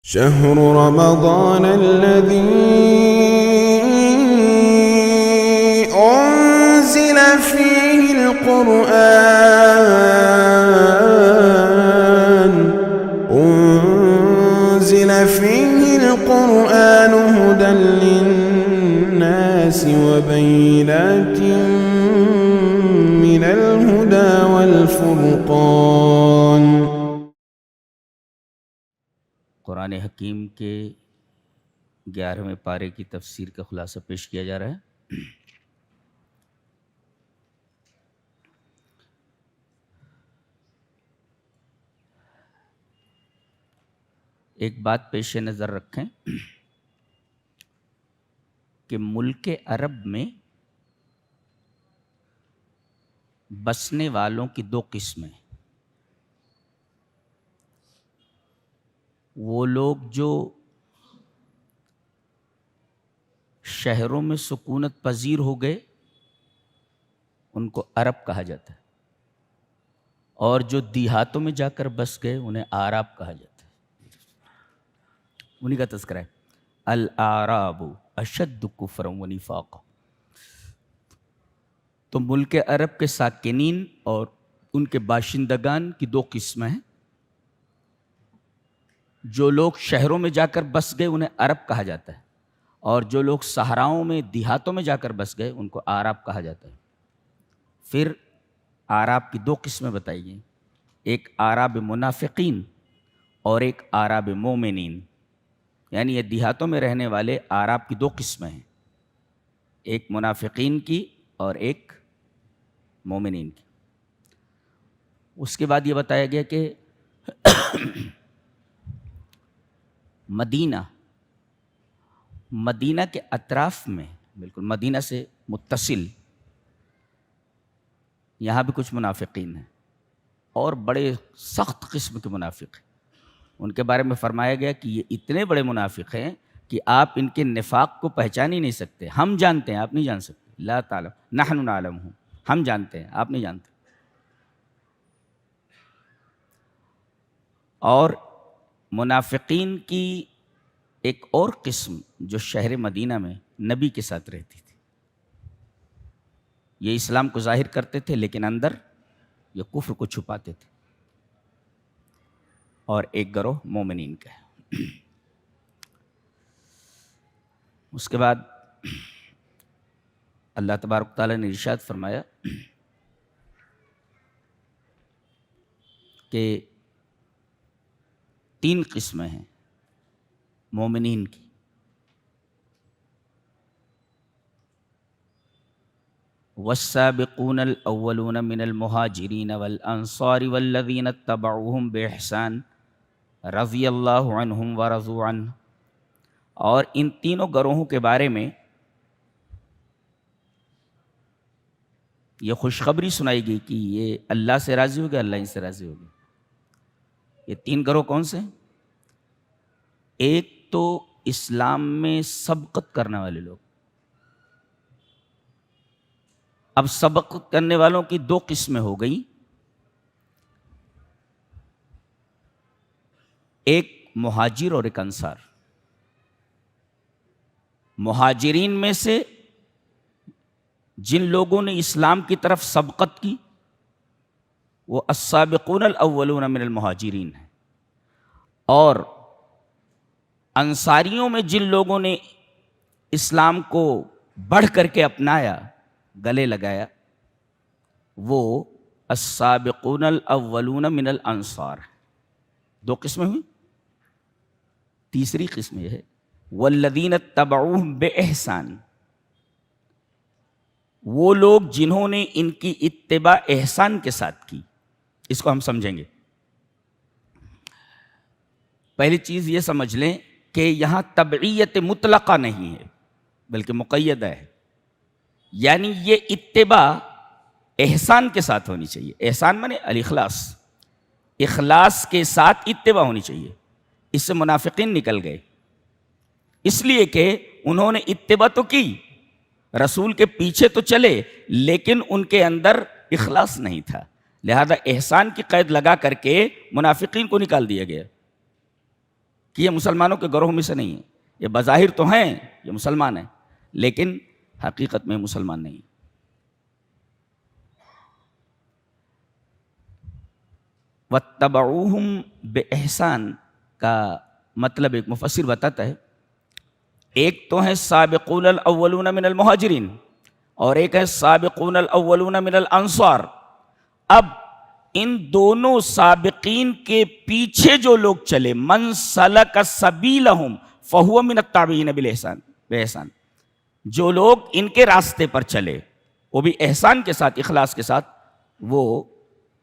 شهر رمضان الذي أنزل فيه القرآن هدى للناس وبينات من الهدى والفرقان۔ قرآن حکیم کے 11ویں پارے کی تفسیر کا خلاصہ پیش کیا جا رہا ہے۔ ایک بات پیش نظر رکھیں کہ ملک عرب میں بسنے والوں کی دو قسمیں، وہ لوگ جو شہروں میں سکونت پذیر ہو گئے ان کو عرب کہا جاتا ہے، اور جو دیہاتوں میں جا کر بس گئے انہیں آراب کہا جاتا ہے۔ انہی کا تذکرہ ہے، الاعراب اشد کفرا و نفاقا۔ تو ملک عرب کے ساکنین اور ان کے باشندگان کی دو قسمیں ہیں۔ جو لوگ شہروں میں جا کر بس گئے انہیں عرب کہا جاتا ہے، اور جو لوگ صحراؤں میں دیہاتوں میں جا کر بس گئے ان کو آراب کہا جاتا ہے۔ پھر آراب کی دو قسمیں بتائی گئیں، ایک آراب منافقین اور ایک آراب مومنین، یعنی یہ دیہاتوں میں رہنے والے آراب کی دو قسمیں ہیں، ایک منافقین کی اور ایک مومنین کی۔ اس کے بعد یہ بتایا گیا کہ مدینہ کے اطراف میں، بالکل مدینہ سے متصل، یہاں بھی کچھ منافقین ہیں اور بڑے سخت قسم کے منافق ہیں۔ ان کے بارے میں فرمایا گیا کہ یہ اتنے بڑے منافق ہیں کہ آپ ان کے نفاق کو پہچان ہی نہیں سکتے۔ ہم جانتے ہیں، آپ نہیں جان سکتے۔ لا تعلم نحن نعلم، ہم جانتے ہیں، آپ نہیں جانتے۔ اور منافقین کی ایک اور قسم جو شہر مدینہ میں نبی کے ساتھ رہتی تھی، یہ اسلام کو ظاہر کرتے تھے لیکن اندر یہ کفر کو چھپاتے تھے۔ اور ایک گروہ مومنین کا ہے۔ اس کے بعد اللہ تبارک تعالیٰ نے ارشاد فرمایا کہ 3 قسمیں ہیں مومنین کی۔ والسابقون الاولون من المہاجرین والانصار والذین اتبعوہم باحسان رضی اللہ عنہم ورضوا عنہ۔ اور ان تینوں گروہوں کے بارے میں یہ خوشخبری سنائی گئی کہ یہ اللہ سے راضی ہو گئے، اللہ ان سے راضی ہو گئے۔ یہ 3 گروہ کون سے ہیں؟ ایک تو اسلام میں سبقت کرنے والے لوگ۔ اب سبقت کرنے والوں کی 2 قسمیں ہو گئیں، ایک مہاجر اور ایک انصار۔ مہاجرین میں سے جن لوگوں نے اسلام کی طرف سبقت کی وہ السابقون الاولون من المہاجرین ہیں، اور انصاریوں میں جن لوگوں نے اسلام کو بڑھ کر کے اپنایا، گلے لگایا، وہ السابقون الاولون من الانصار۔ 2 قسمیں ہوئی۔ تیسری قسم یہ ہے والذین اتبعوہم باحسان، وہ لوگ جنہوں نے ان کی اتباع احسان کے ساتھ کی۔ اس کو ہم سمجھیں گے۔ پہلی چیز یہ سمجھ لیں کہ یہاں تبعیت مطلقہ نہیں ہے بلکہ مقیدہ ہے، یعنی یہ اتباع احسان کے ساتھ ہونی چاہیے۔ احسان مانے الاخلاص، اخلاص کے ساتھ اتباع ہونی چاہیے۔ اس سے منافقین نکل گئے، اس لیے کہ انہوں نے اتباع تو کی، رسول کے پیچھے تو چلے، لیکن ان کے اندر اخلاص نہیں تھا، لہذا احسان کی قید لگا کر کے منافقین کو نکال دیا گیا۔ کہ یہ مسلمانوں کے گروہ میں سے نہیں ہے، یہ بظاہر تو ہیں یہ مسلمان ہیں لیکن حقیقت میں مسلمان نہیں. وَاتَّبَعُوهُمْ بِإِحْسَان کا مطلب ایک مفسر بتاتا ہے، ایک تو ہے سابقون الاولون من المہاجرین اور ایک ہے سابقون الاولون من الانصار. اب ان دونوں سابقین کے پیچھے جو لوگ چلے، من سلک سبیلہم فہو من التابعین بالاحسان، جو لوگ ان کے راستے پر چلے وہ بھی احسان کے ساتھ، اخلاص کے ساتھ، وہ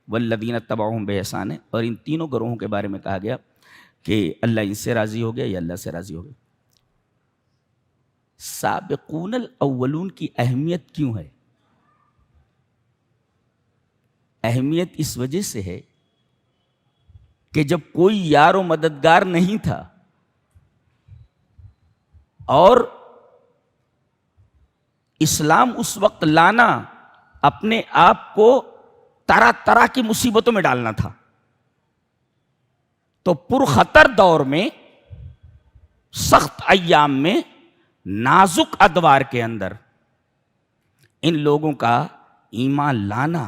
والذین اتبعوہم باحسان ہے. اور ان تینوں گروہوں کے بارے میں کہا گیا کہ اللہ ان سے راضی ہو گیا یا اللہ سے راضی ہو گیا. سابقون الاولون کی اہمیت کیوں ہے؟ اہمیت اس وجہ سے ہے کہ جب کوئی یار و مددگار نہیں تھا اور اسلام اس وقت لانا اپنے آپ کو طرح طرح کی مصیبتوں میں ڈالنا تھا، تو پرخطر دور میں، سخت ایام میں، نازک ادوار کے اندر ان لوگوں کا ایمان لانا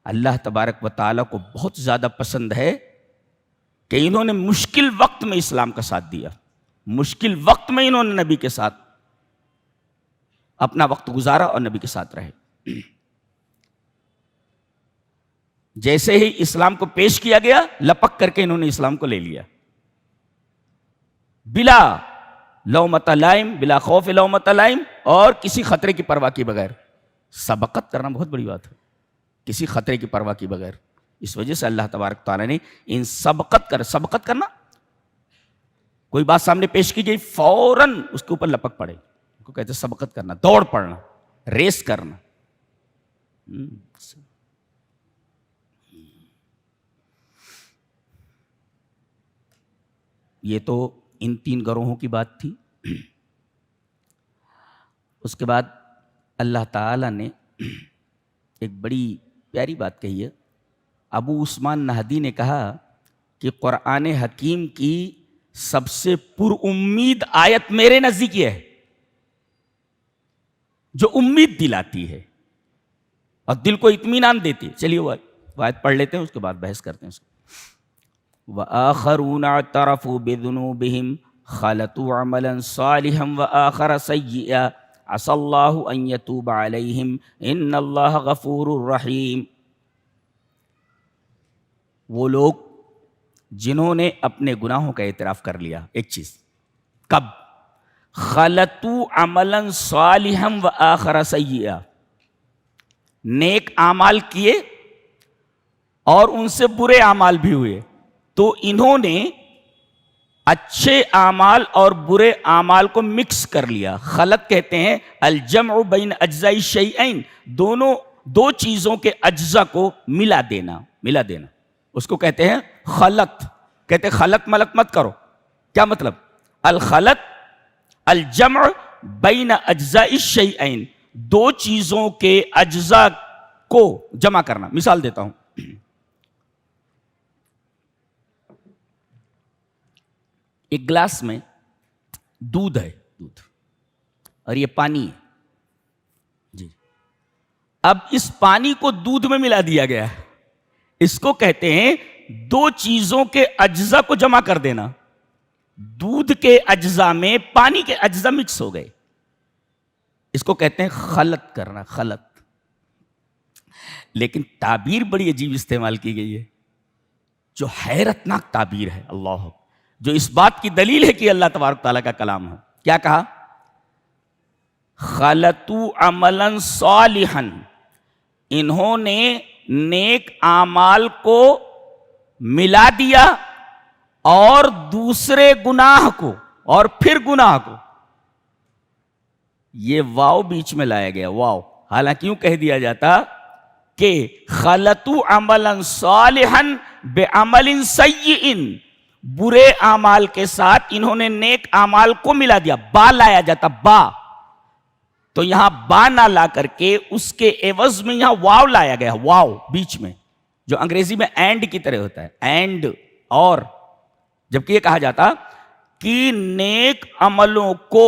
اللہ تبارک و تعالیٰ کو بہت زیادہ پسند ہے کہ انہوں نے مشکل وقت میں اسلام کا ساتھ دیا، مشکل وقت میں انہوں نے نبی کے ساتھ اپنا وقت گزارا اور نبی کے ساتھ رہے. جیسے ہی اسلام کو پیش کیا گیا لپک کر کے انہوں نے اسلام کو لے لیا، بلا لومۃ لائم، بلا خوف لومۃ لائم، اور کسی خطرے کی پرواہ کی بغیر. سبقت کرنا بہت بڑی بات ہے، کسی خطرے کی پرواہ کی بغیر. اس وجہ سے اللہ تبارک تعالیٰ نے ان سبقت کرنا، کوئی بات سامنے پیش کی گئی فوراً اس کے اوپر لپک پڑے، اس کو کہتے ہیں سبقت کرنا، دوڑ پڑنا، ریس کرنا. یہ تو ان تین گروہوں کی بات تھی. اس کے بعد اللہ تعالیٰ نے ایک بڑی پیاری بات کہی ہے. ابو عثمان نہدی نے کہا کہ قرآن حکیم کی سب سے پر امید آیت میرے نزدیک یہ ہے جو امید دلاتی ہے اور دل کو اطمینان دیتی ہے. چلیے وہ آیت پڑھ لیتے ہیں، اس کے بعد بحث کرتے ہیں اس کو. وَآخَرُونَ اعْتَرَفُوا بِذُنُوبِهِمْ خَلَطُوا عَمَلًا صَالِحًا وَآخَرَ سَيِّئًا عَسَى اللَّهُ أَن يَتُوبَ عَلَيْهِمْ إِنَّ اللَّهَ غَفُورٌ رَحِيمٌ. وہ لوگ جنہوں نے اپنے گناہوں کا اعتراف کر لیا. ایک چیز کب؟ خَلَطُوا عَمَلًا صَالِحًا وَآخَرَ سَيِّئًا، نیک اعمال کیے اور ان سے برے اعمال بھی ہوئے، تو انہوں نے اچھے اعمال اور برے اعمال کو مکس کر لیا. خلط کہتے ہیں الجمع بین اجزاء الشیئین، دو چیزوں کے اجزاء کو ملا دینا. اس کو کہتے ہیں خلط. کہتے ہیں خلط ملط مت کرو. کیا مطلب؟ الخلط الجمع بین اجزاء الشیئین، دو چیزوں کے اجزاء کو جمع کرنا. مثال دیتا ہوں، ایک گلاس میں دودھ ہے، اور یہ پانی ہے جی. اب اس پانی کو دودھ میں ملا دیا گیا ہے. اس کو کہتے ہیں دو چیزوں کے اجزاء کو جمع کر دینا. دودھ کے اجزاء میں پانی کے اجزاء مکس ہو گئے. اس کو کہتے ہیں خلط کرنا، خلط. لیکن تعبیر بڑی عجیب استعمال کی گئی ہے جو حیرت ناک تعبیر ہے، اللہ، جو اس بات کی دلیل ہے کہ اللہ تبارک تعالیٰ کا کلام ہے. کیا کہا؟ خَلَطُوا عَمَلًا صَالِحًا، انہوں نے نیک اعمال کو ملا دیا اور دوسرے گناہ کو، اور پھر گناہ کو. یہ واو بیچ میں لایا گیا، واو. حالانکہ یوں کہہ دیا جاتا کہ خَلَطُوا عَمَلًا صَالِحًا بِعَمَلٍ سَيِّئٍ، برے اعمال کے ساتھ انہوں نے نیک اعمال کو ملا دیا. با لایا جاتا، با. تو یہاں با نہ لا کر کے اس کے عوض میں یہاں واو لایا گیا، واو بیچ میں، جو انگریزی میں اینڈ کی طرح ہوتا ہے. اینڈ، اور جبکہ یہ کہا جاتا کہ نیک عملوں کو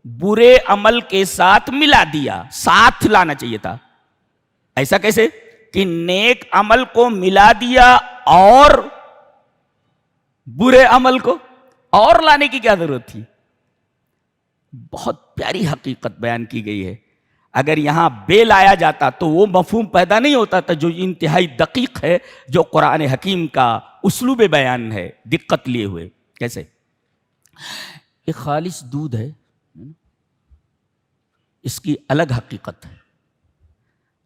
برے عمل کے ساتھ ملا دیا، ساتھ لانا چاہیے تھا. ایسا کیسے کہ نیک عمل کو ملا دیا اور برے عمل کو اور لانے کی کیا ضرورت تھی؟ بہت پیاری حقیقت بیان کی گئی ہے. اگر یہاں بے لایا جاتا تو وہ مفہوم پیدا نہیں ہوتا تھا جو انتہائی دقیق ہے، جو قرآن حکیم کا اسلوب بیان ہے دقت لیے ہوئے. کیسے؟ یہ خالص دودھ ہے، اس کی الگ حقیقت ہے،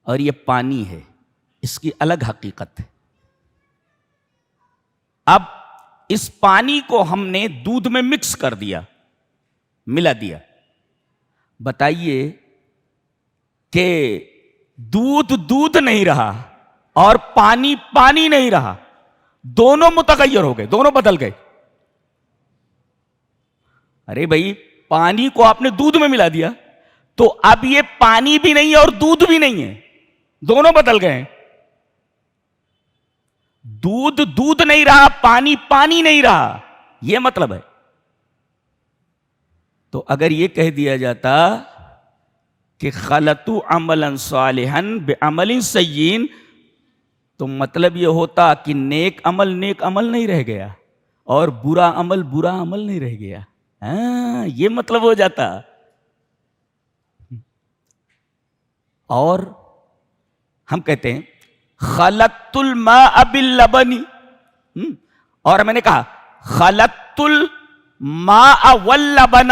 اور یہ پانی ہے، اس کی الگ حقیقت ہے. اب اس پانی کو ہم نے دودھ میں مکس کر دیا، ملا دیا. بتائیے کہ دودھ دودھ نہیں رہا اور پانی پانی نہیں رہا، دونوں متغیر ہو گئے، دونوں بدل گئے. ارے بھائی پانی کو آپ نے دودھ میں ملا دیا تو اب یہ پانی بھی نہیں ہے اور دودھ بھی نہیں ہے، دونوں بدل گئے. دودھ دودھ نہیں رہا، پانی پانی نہیں رہا، یہ مطلب ہے. تو اگر یہ کہہ دیا جاتا کہ خلطوا عملا صالحا بعمل سیئ، تو مطلب یہ ہوتا کہ نیک عمل نہیں رہ گیا اور برا عمل نہیں رہ گیا. یہ مطلب ہو جاتا. اور ہم کہتے ہیں خلطت الماء باللبن، اور میں نے کہا خلطت الماء واللبن،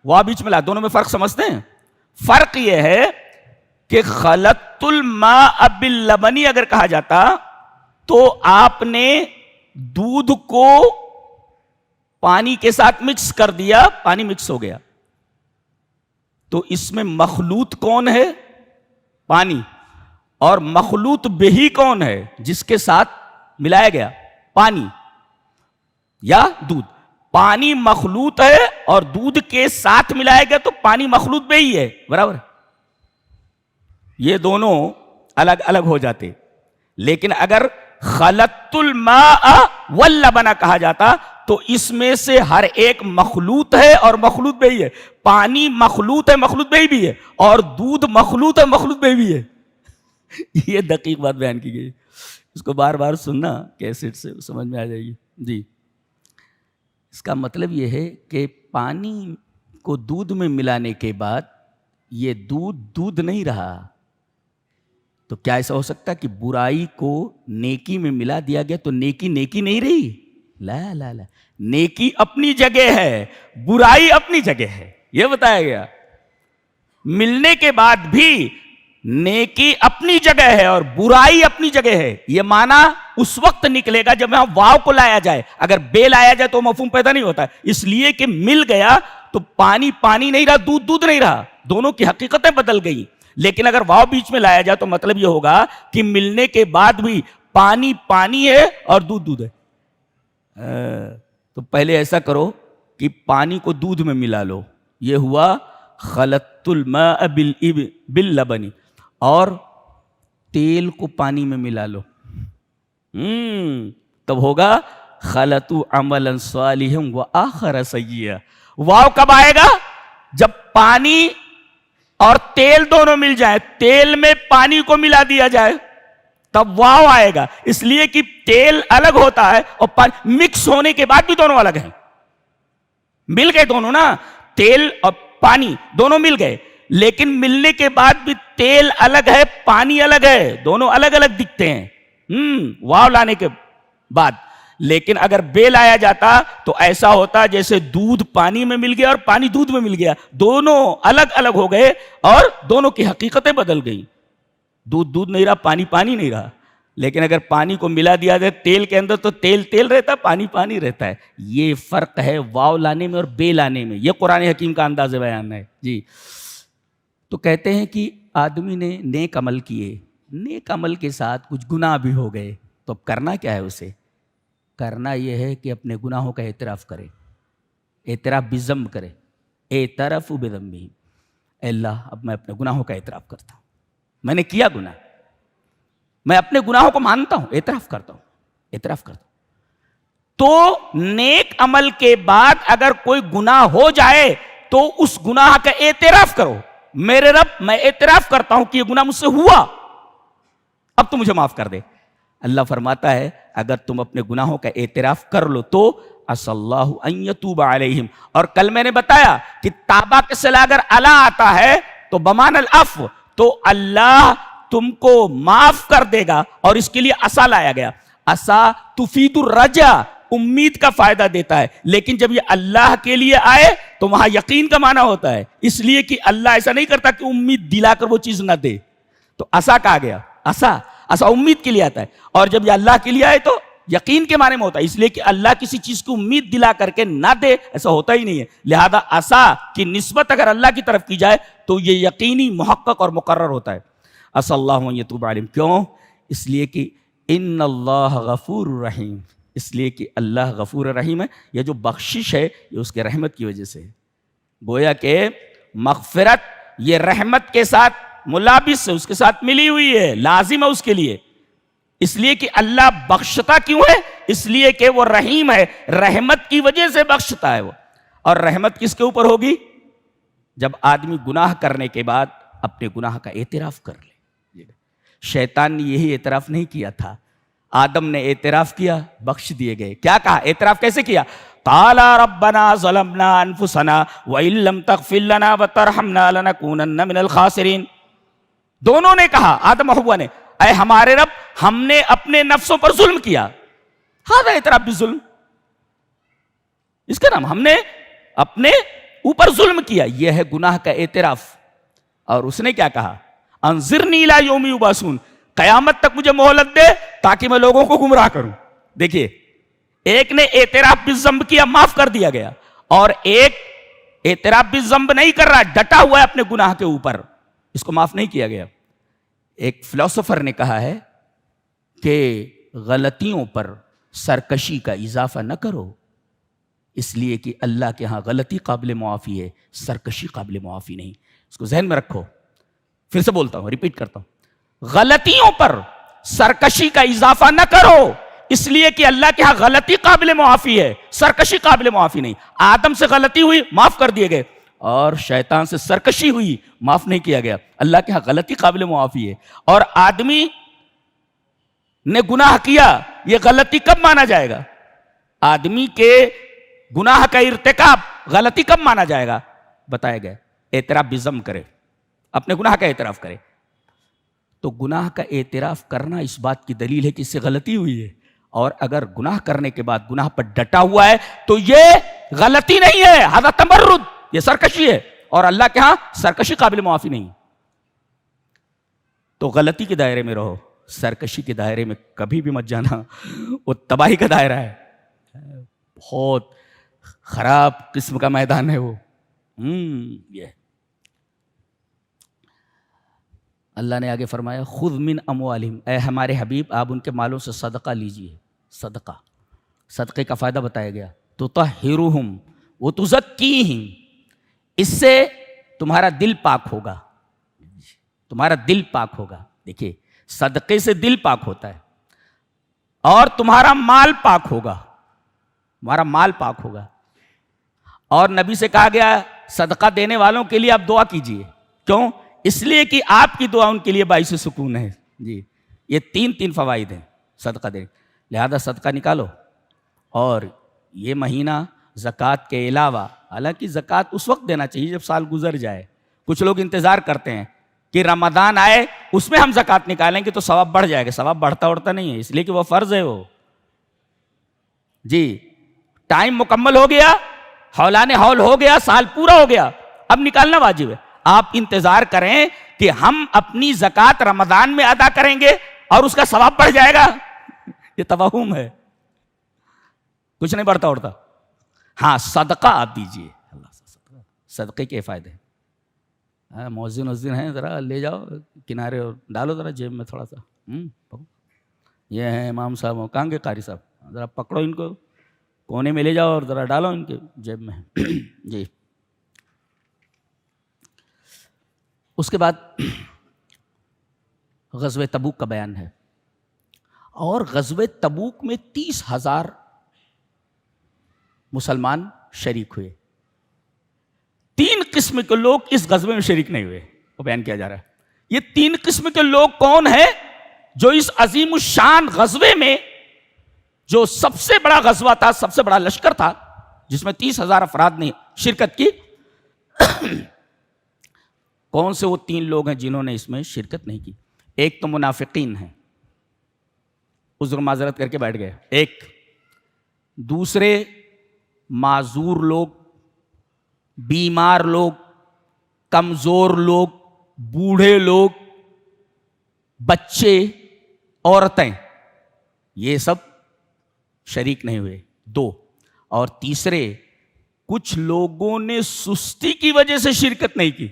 وہ بیچ میں لا، دونوں میں فرق سمجھتے ہیں؟ فرق یہ ہے کہ خلطت الماء باللبن اگر کہا جاتا تو آپ نے دودھ کو پانی کے ساتھ مکس کر دیا، پانی مکس ہو گیا. تو اس میں مخلوط کون ہے؟ پانی. اور مخلوط بہی کون ہے جس کے ساتھ ملایا گیا؟ پانی یا دودھ. پانی مخلوط ہے اور دودھ کے ساتھ ملایا گیا تو پانی مخلوط بہی ہے، برابر. یہ دونوں الگ الگ ہو جاتے. لیکن اگر خلطت الماء واللبن کہا جاتا تو اس میں سے ہر ایک مخلوط ہے اور مخلوط بہی ہے. پانی مخلوط ہے، مخلوط بہی بھی ہے، اور دودھ مخلوط ہے، مخلوط بہی بھی ہے. یہ دقیق بات بیان کی گئی. اس کو بار بار سننا کیسٹ سے، سمجھ میں آ جائے گی. جی، اس کا مطلب یہ ہے کہ پانی کو دودھ میں ملانے کے بعد یہ دودھ نہیں رہا. تو کیا ایسا ہو سکتا کہ برائی کو نیکی میں ملا دیا گیا تو نیکی نہیں رہی؟ لا لا لا، نیکی اپنی جگہ ہے، برائی اپنی جگہ ہے، یہ بتایا گیا. ملنے کے بعد بھی نیکی اپنی جگہ ہے اور برائی اپنی جگہ ہے. یہ معنی اس وقت نکلے گا جب یہاں واو کو لایا جائے. اگر بے لایا جائے تو مفہوم پیدا نہیں ہوتا. اس لیے کہ مل گیا تو پانی پانی نہیں رہا، دودھ نہیں رہا، دونوں کی حقیقتیں بدل گئی. لیکن اگر واو بیچ میں لایا جائے تو مطلب یہ ہوگا کہ ملنے کے بعد بھی پانی پانی ہے اور دودھ ہے. تو پہلے ایسا کرو کہ پانی کو دودھ میں ملا لو، یہ ہوا خلطت الماء باللبن. اور تیل کو پانی میں ملا لو، تب ہوگا خلطوا عملا صالحا وآخر سیئا. واو کب آئے گا؟ جب پانی اور تیل دونوں مل جائیں، تیل میں پانی کو ملا دیا جائے تب واو آئے گا. اس لیے کہ تیل الگ ہوتا ہے اور پانی مکس ہونے کے بعد بھی دونوں الگ ہیں. مل گئے دونوں نا، تیل اور پانی دونوں مل گئے، لیکن ملنے کے بعد بھی تیل الگ ہے، پانی الگ ہے، دونوں الگ الگ دکھتے ہیں واو لانے کے بعد. لیکن اگر بے لایا جاتا تو ایسا ہوتا جیسے دودھ پانی میں مل گیا اور پانی دودھ میں مل گیا، دونوں الگ الگ ہو گئے اور دونوں کی حقیقتیں بدل گئی. دودھ نہیں رہا، پانی نہیں رہا. لیکن اگر پانی کو ملا دیا جائے تیل کے اندر تو تیل رہتا ہے، پانی رہتا ہے. یہ فرق ہے واو لانے میں اور بے لانے میں. یہ قرآن حکیم کا انداز بیان ہے. جی، تو کہتے ہیں کہ آدمی نے نیک عمل کیے، نیک عمل کے ساتھ کچھ گناہ بھی ہو گئے، تو اب کرنا کیا ہے؟ اسے کرنا یہ ہے کہ اپنے گناہوں کا اعتراف کرے، اعتراف بذنب کرے. اعتراف بذنبہ، اے اللہ اب میں اپنے گناہوں کا اعتراف کرتا ہوں، میں نے کیا گناہ، میں اپنے گناہوں کو مانتا ہوں، اعتراف کرتا ہوں. تو نیک عمل کے بعد اگر کوئی گناہ ہو جائے تو اس گناہ کا اعتراف کرو، میرے رب میں اعتراف کرتا ہوں کہ یہ گناہ مجھ سے ہوا، اب تو مجھے معاف کر دے۔ اللہ فرماتا ہے اگر تم اپنے گناہوں کا اعتراف کر لو تو عسى اللہ ان یتوب علیہم، اور کل میں نے بتایا کہ تابہ کے صلہ اگر الا آتا ہے تو بمان العفو، تو اللہ تم کو معاف کر دے گا، اور اس کے لیے عسى لایا گیا۔ عسى تفید الرجا، امید کا فائدہ دیتا ہے، لیکن جب یہ اللہ کے لیے آئے تو وہاں یقین کا معنی ہوتا ہے، اس لیے کہ اللہ ایسا نہیں کرتا کہ امید دلا کر وہ چیز نہ دے، تو عسى کہا گیا۔ عسى امید کے لیے آتا ہے، اور جب یہ اللہ کے لیے آئے تو یقین کے معنی میں ہوتا ہے، اس لیے کہ اللہ کسی چیز کی امید دلا کر کے نہ دے ایسا ہوتا ہی نہیں ہے، لہذا عسى کی نسبت اگر اللہ کی طرف کی جائے تو یہ یقینی، محقق اور مقرر ہوتا ہے۔ عسى اللہ ان یتوب علیہم، کیوں؟ اس لیے کہ ان اللہ غفور رحیم، اس لیے کہ اللہ غفور رحیم ہے، یہ جو بخشش ہے یہ اس کے رحمت کی وجہ سے ہے۔ گویا کہ مغفرت یہ رحمت کے ساتھ ملابس ہے، اس کے ساتھ ملی ہوئی ہے، لازم ہے اس کے لیے، اس لیے کہ اللہ بخشتا کیوں ہے؟ اس لیے کہ وہ رحیم ہے، رحمت کی وجہ سے بخشتا ہے وہ۔ اور رحمت کس کے اوپر ہوگی؟ جب آدمی گناہ کرنے کے بعد اپنے گناہ کا اعتراف کر لے۔ شیطان نے یہی اعتراف نہیں کیا تھا، آدم نے اعتراف کیا، بخش دیے گئے۔ کیا کہا؟ اعتراف کیسے کیا؟ قال ربنا ظلمنا انفسنا وان لم تغفر لنا وترحمنا لنكونن من الخاسرین۔ دونوں نے کہا، آدم اور حوا نے، اے ہمارے رب ہم نے اپنے نفسوں پر ظلم کیا۔ ہاں اعتراف بھی ظلم، اس کا نام ہم نے اپنے اوپر ظلم کیا، یہ ہے گناہ کا اعتراف۔ اور اس نے کیا کہا؟ انظرنی الی یوم یبعثون، قیامت تک مجھے مہلت دے تاکہ میں لوگوں کو گمراہ کروں۔ دیکھیے، ایک نے اعتراف بالذنب کیا، معاف کر دیا گیا، اور ایک اعتراف بالذنب نہیں کر رہا، ڈٹا ہوا ہے اپنے گناہ کے اوپر، اس کو معاف نہیں کیا گیا۔ ایک فلسفر نے کہا ہے کہ غلطیوں پر سرکشی کا اضافہ نہ کرو، اس لیے کہ اللہ کے ہاں غلطی قابل معافی ہے، سرکشی قابل معافی نہیں۔ اس کو ذہن میں رکھو، پھر سے بولتا ہوں، ریپیٹ کرتا ہوں، غلطیوں پر سرکشی کا اضافہ نہ کرو، اس لیے کہ اللہ کے ہاں غلطی قابل معافی ہے، سرکشی قابل معافی نہیں۔ آدم سے غلطی ہوئی، معاف کر دیے گئے، اور شیطان سے سرکشی ہوئی، معاف نہیں کیا گیا۔ اللہ کے ہاں غلطی قابل معافی ہے، اور آدمی نے گناہ کیا، یہ غلطی کب مانا جائے گا؟ آدمی کے گناہ کا ارتکاب غلطی کب مانا جائے گا؟ بتایا گیا، اعتراف بالذنب کرے، اپنے گناہ کا اعتراف کرے۔ تو گناہ کا اعتراف کرنا اس بات کی دلیل ہے کہ اس سے غلطی ہوئی ہے، اور اگر گناہ کرنے کے بعد گناہ پر ڈٹا ہوا ہے تو یہ غلطی نہیں ہے، ہذا تمرد، یہ سرکشی ہے، اور اللہ کے ہاں سرکشی قابل معافی نہیں۔ تو غلطی کے دائرے میں رہو، سرکشی کے دائرے میں کبھی بھی مت جانا، وہ تباہی کا دائرہ ہے، بہت خراب قسم کا میدان ہے وہ۔ یہ اللہ نے آگے فرمایا، خذ من اموالہم، اے ہمارے حبیب آپ ان کے مالوں سے صدقہ لیجئے۔ صدقہ، صدقے کا فائدہ بتایا گیا، تطہرہم وتزکیہم، اس سے تمہارا دل پاک ہوگا، تمہارا دل پاک ہوگا۔ دیکھیے، صدقے سے دل پاک ہوتا ہے، اور تمہارا مال پاک ہوگا، تمہارا مال پاک ہوگا۔ اور نبی سے کہا گیا صدقہ دینے والوں کے لیے آپ دعا کیجئے، کیوں؟ اس لیے کہ آپ کی دعا ان کے لیے باعث سکون ہے۔ جی، یہ تین فوائد ہیں صدقہ دینے، لہذا صدقہ نکالو۔ اور یہ مہینہ زکوٰۃ کے علاوہ، حالانکہ زکوٰۃ اس وقت دینا چاہیے جب سال گزر جائے، کچھ لوگ انتظار کرتے ہیں کہ رمضان آئے اس میں ہم زکوٰۃ نکالیں گے تو ثواب بڑھ جائے گا، ثواب بڑھتا نہیں ہے، اس لیے کہ وہ فرض ہے وہ۔ جی، ٹائم مکمل ہو گیا، حولان حول ہو گیا، سال پورا ہو گیا، اب نکالنا واجب ہے۔ آپ انتظار کریں کہ ہم اپنی زکوٰۃ رمضان میں ادا کریں گے اور اس کا ثواب بڑھ جائے گا، یہ توہم ہے، کچھ نہیں بڑھتا اڑتا۔ ہاں، صدقہ آپ دیجئے، اللہ سے صدقے کے فائدے ہیں۔ مؤذن ہیں، ذرا لے جاؤ کنارے اور ڈالو ذرا جیب میں تھوڑا سا۔ یہ ہیں امام صاحب، کہاں گے قاری صاحب؟ ذرا پکڑو ان کو، کونے میں لے جاؤ اور ذرا ڈالو ان کے جیب میں۔ جی، اس کے بعد غزوہ تبوک کا بیان ہے، اور غزوہ تبوک میں 30,000 مسلمان شریک ہوئے. 3 قسم کے لوگ اس غزوے میں شریک نہیں ہوئے، وہ بیان کیا جا رہا ہے. یہ 3 قسم کے لوگ کون ہیں جو اس عظیم الشان غزوے میں، جو سب سے بڑا غزوہ تھا، سب سے بڑا لشکر تھا جس میں 30,000 افراد نے شرکت کی، کون سے وہ 3 لوگ ہیں جنہوں نے اس میں شرکت نہیں کی؟ ایک تو منافقین ہیں، عذر معذرت کر کے بیٹھ گئے. ایک دوسرے معذور لوگ، بیمار لوگ، کمزور لوگ، بوڑھے لوگ، بچے، عورتیں، یہ سب شریک نہیں ہوئے. 2 اور تیسرے کچھ لوگوں نے سستی کی وجہ سے شرکت نہیں کی،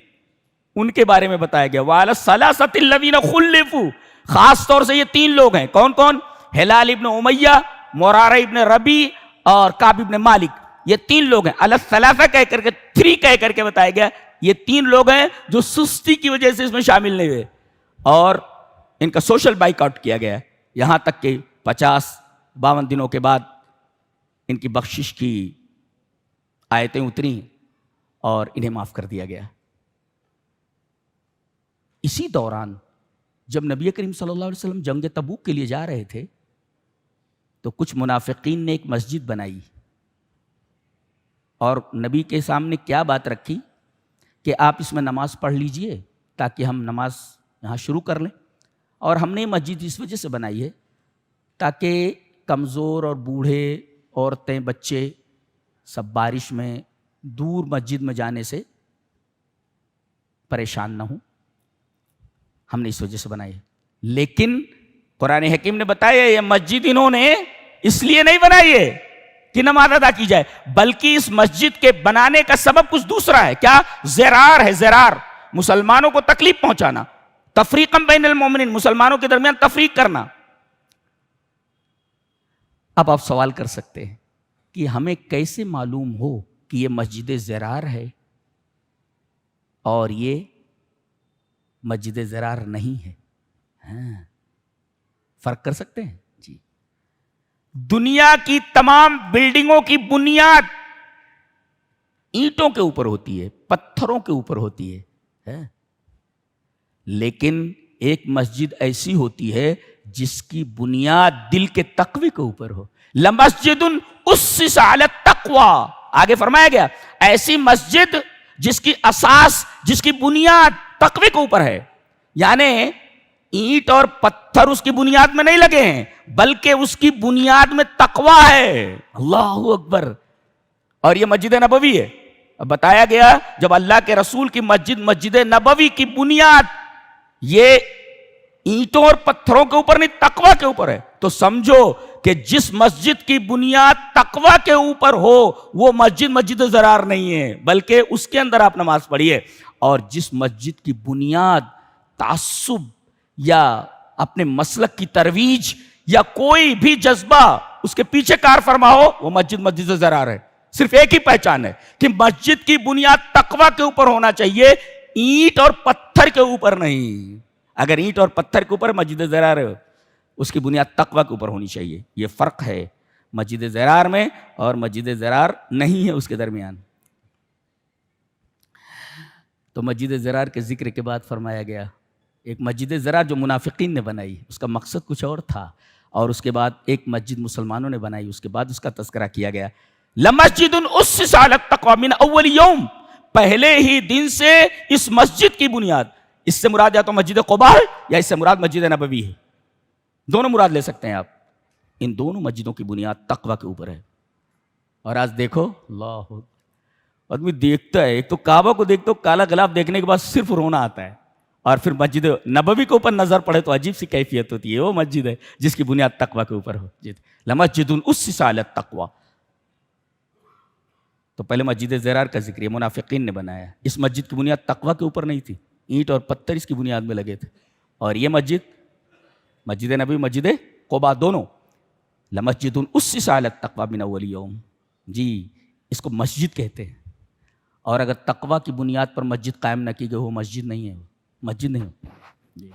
ان کے بارے میں بتایا گیا. وَعَلَى الثَّلَاثَةِ الَّذِينَ خُلِّفُوا، خاص طور سے یہ 3 لوگ ہیں. کون کون؟ ہلال ابن امیہ، مرارہ ابن ربیع اور کعب ابن مالک. یہ 3 لوگ ہیں. علی الثلاثہ کہہ کر کے 3 کہہ کر کے بتایا گیا. یہ 3 لوگ ہیں جو سستی کی وجہ سے اس میں شامل نہیں ہوئے، اور ان کا سوشل بائیک آؤٹ کیا گیا، یہاں تک کہ 52 دنوں کے بعد ان کی بخشش کی آیتیں اتری اور انہیں معاف کر دیا گیا. اسی دوران جب نبی کریم صلی اللہ علیہ وسلم جنگ تبوک کے لیے جا رہے تھے تو کچھ منافقین نے ایک مسجد بنائی اور نبی کے سامنے کیا بات رکھی کہ آپ اس میں نماز پڑھ لیجئے تاکہ ہم نماز یہاں شروع کر لیں. اور ہم نے مسجد اس وجہ سے بنائی ہے تاکہ کمزور اور بوڑھے، عورتیں، بچے سب بارش میں دور مسجد میں جانے سے پریشان نہ ہوں. ہم نے اس وجہ سے بنائی ہے. لیکن قرآن حکیم نے بتایا یہ مسجد انہوں نے اس لیے نہیں بنائی ہے کہ نماز ادا کی جائے، بلکہ اس مسجد کے بنانے کا سبب کچھ دوسرا ہے. کیا؟ زرار ہے. زرار مسلمانوں کو تکلیف پہنچانا، تفریقا بین المومنین، مسلمانوں کے درمیان تفریق کرنا. اب آپ سوال کر سکتے ہیں کہ ہمیں کیسے معلوم ہو کہ یہ مسجد زرار ہے اور یہ مسجد زرار نہیں ہے؟ ہاں، فرق کر سکتے ہیں جی. دنیا کی تمام بلڈنگوں کی بنیاد اینٹوں کے اوپر ہوتی ہے، پتھروں کے اوپر ہوتی ہے، لیکن ایک مسجد ایسی ہوتی ہے جس کی بنیاد دل کے تقوی کے اوپر ہو. لمسجد اسس علی التقوی، آگے فرمایا گیا ایسی مسجد جس کی اساس، جس کی بنیاد تقوی کے اوپر ہے. یعنی اینٹ اور پتھر اس کی بنیاد میں نہیں لگے ہیں، بلکہ اس کی بنیاد میں تقوی ہے. اللہ اکبر. اور یہ مسجد نبوی ہے. اب بتایا گیا جب اللہ کے رسول کی مسجد، مسجد نبوی کی بنیاد یہ اینٹوں اور پتھروں کے اوپر نہیں، تقوی کے اوپر ہے، تو سمجھو کہ جس مسجد کی بنیاد تقوی کے اوپر ہو وہ مسجد مسجد زرار نہیں ہے، بلکہ اس کے اندر آپ نماز پڑھیے. اور جس مسجد کی بنیاد تعصب یا اپنے مسلک کی ترویج یا کوئی بھی جذبہ اس کے پیچھے کار فرما ہو وہ مسجد مسجد زرار ہے. صرف ایک ہی پہچان ہے کہ مسجد کی بنیاد تقوی کے اوپر ہونا چاہیے، اینٹ اور پتھر کے اوپر نہیں. اگر اینٹ اور پتھر کے اوپر مسجد زرار ہے، اس کی بنیاد تقوی کے اوپر ہونی چاہیے. یہ فرق ہے مسجد زرار میں اور مسجد زرار نہیں ہے اس کے درمیان. تو مسجد زرار کے ذکر کے بعد فرمایا گیا ایک مسجد زرار جو منافقین نے بنائی، اس کا مقصد کچھ اور تھا، اور اس کے بعد ایک مسجد مسلمانوں نے بنائی، اس کے بعد اس کا تذکرہ کیا گیا. لمسجد اسس علی التقوی من اول یوم، پہلے ہی دن سے اس مسجد کی بنیاد. اس سے مراد یا تو مسجد قباء ہے یا اس سے مراد مسجد نبوی ہے، دونوں مراد لے سکتے ہیں آپ. ان دونوں مسجدوں کی بنیاد تقوی کے اوپر ہے. اور آج دیکھو اللہ، آدمی دیکھتا ہے، ایک تو کعبہ کو دیکھتا ہو، کالا غلاف دیکھنے کے بعد صرف رونا آتا ہے، اور پھر مسجد نبوی کے اوپر نظر پڑے تو عجیب سی کیفیت ہوتی ہے. وہ مسجد ہے جس کی بنیاد تقوی کے اوپر ہو. لمسجد اسس علی التقوی. تو پہلے مسجد زرار کا ذکر منافقین نے بنایا. اس مسجد کی بنیاد تقوی کے اوپر نہیں تھی، اینٹ اور پتھر اس کی بنیاد میں لگے تھے. اور یہ مسجد، مسجد نبوی، مسجد قباء، دونوں لمسجد اسس علی التقوی من اول یوم. جی، اس کو مسجد کہتے ہیں. اور اگر تقوی کی بنیاد پر مسجد قائم نہ کی گئی وہ مسجد نہیں ہے، مسجد نہیں ہے. جی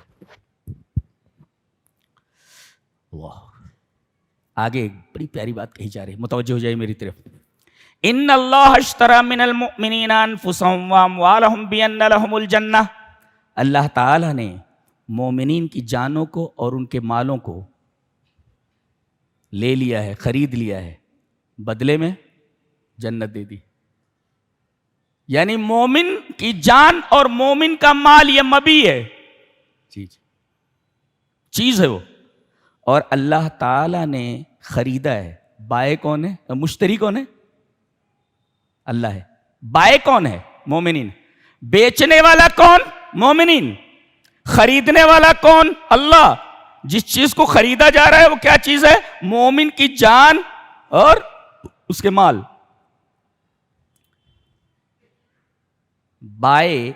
واہ. آگے ایک بڑی پیاری بات کہی جا رہی ہے، متوجہ ہو جائے میری طرف. ان اللہ اشتری من المؤمنین انفسهم واموالهم بان لهم الجنہ، اللہ تعالیٰ نے مومنین کی جانوں کو اور ان کے مالوں کو لے لیا ہے، خرید لیا ہے، بدلے میں جنت دے دی۔ یعنی مومن کی جان اور مومن کا مال یہ مبی ہے، چیز ہے وہ، اور اللہ تعالیٰ نے خریدا ہے۔ بائے کون ہے؟ مشتری کون ہے؟ اللہ ہے۔ بائے کون ہے؟ مومنین۔ بیچنے والا کون؟ مومنین۔ خریدنے والا کون؟ اللہ۔ جس چیز کو خریدا جا رہا ہے وہ کیا چیز ہے؟ مومن کی جان اور اس کے مال۔ بائے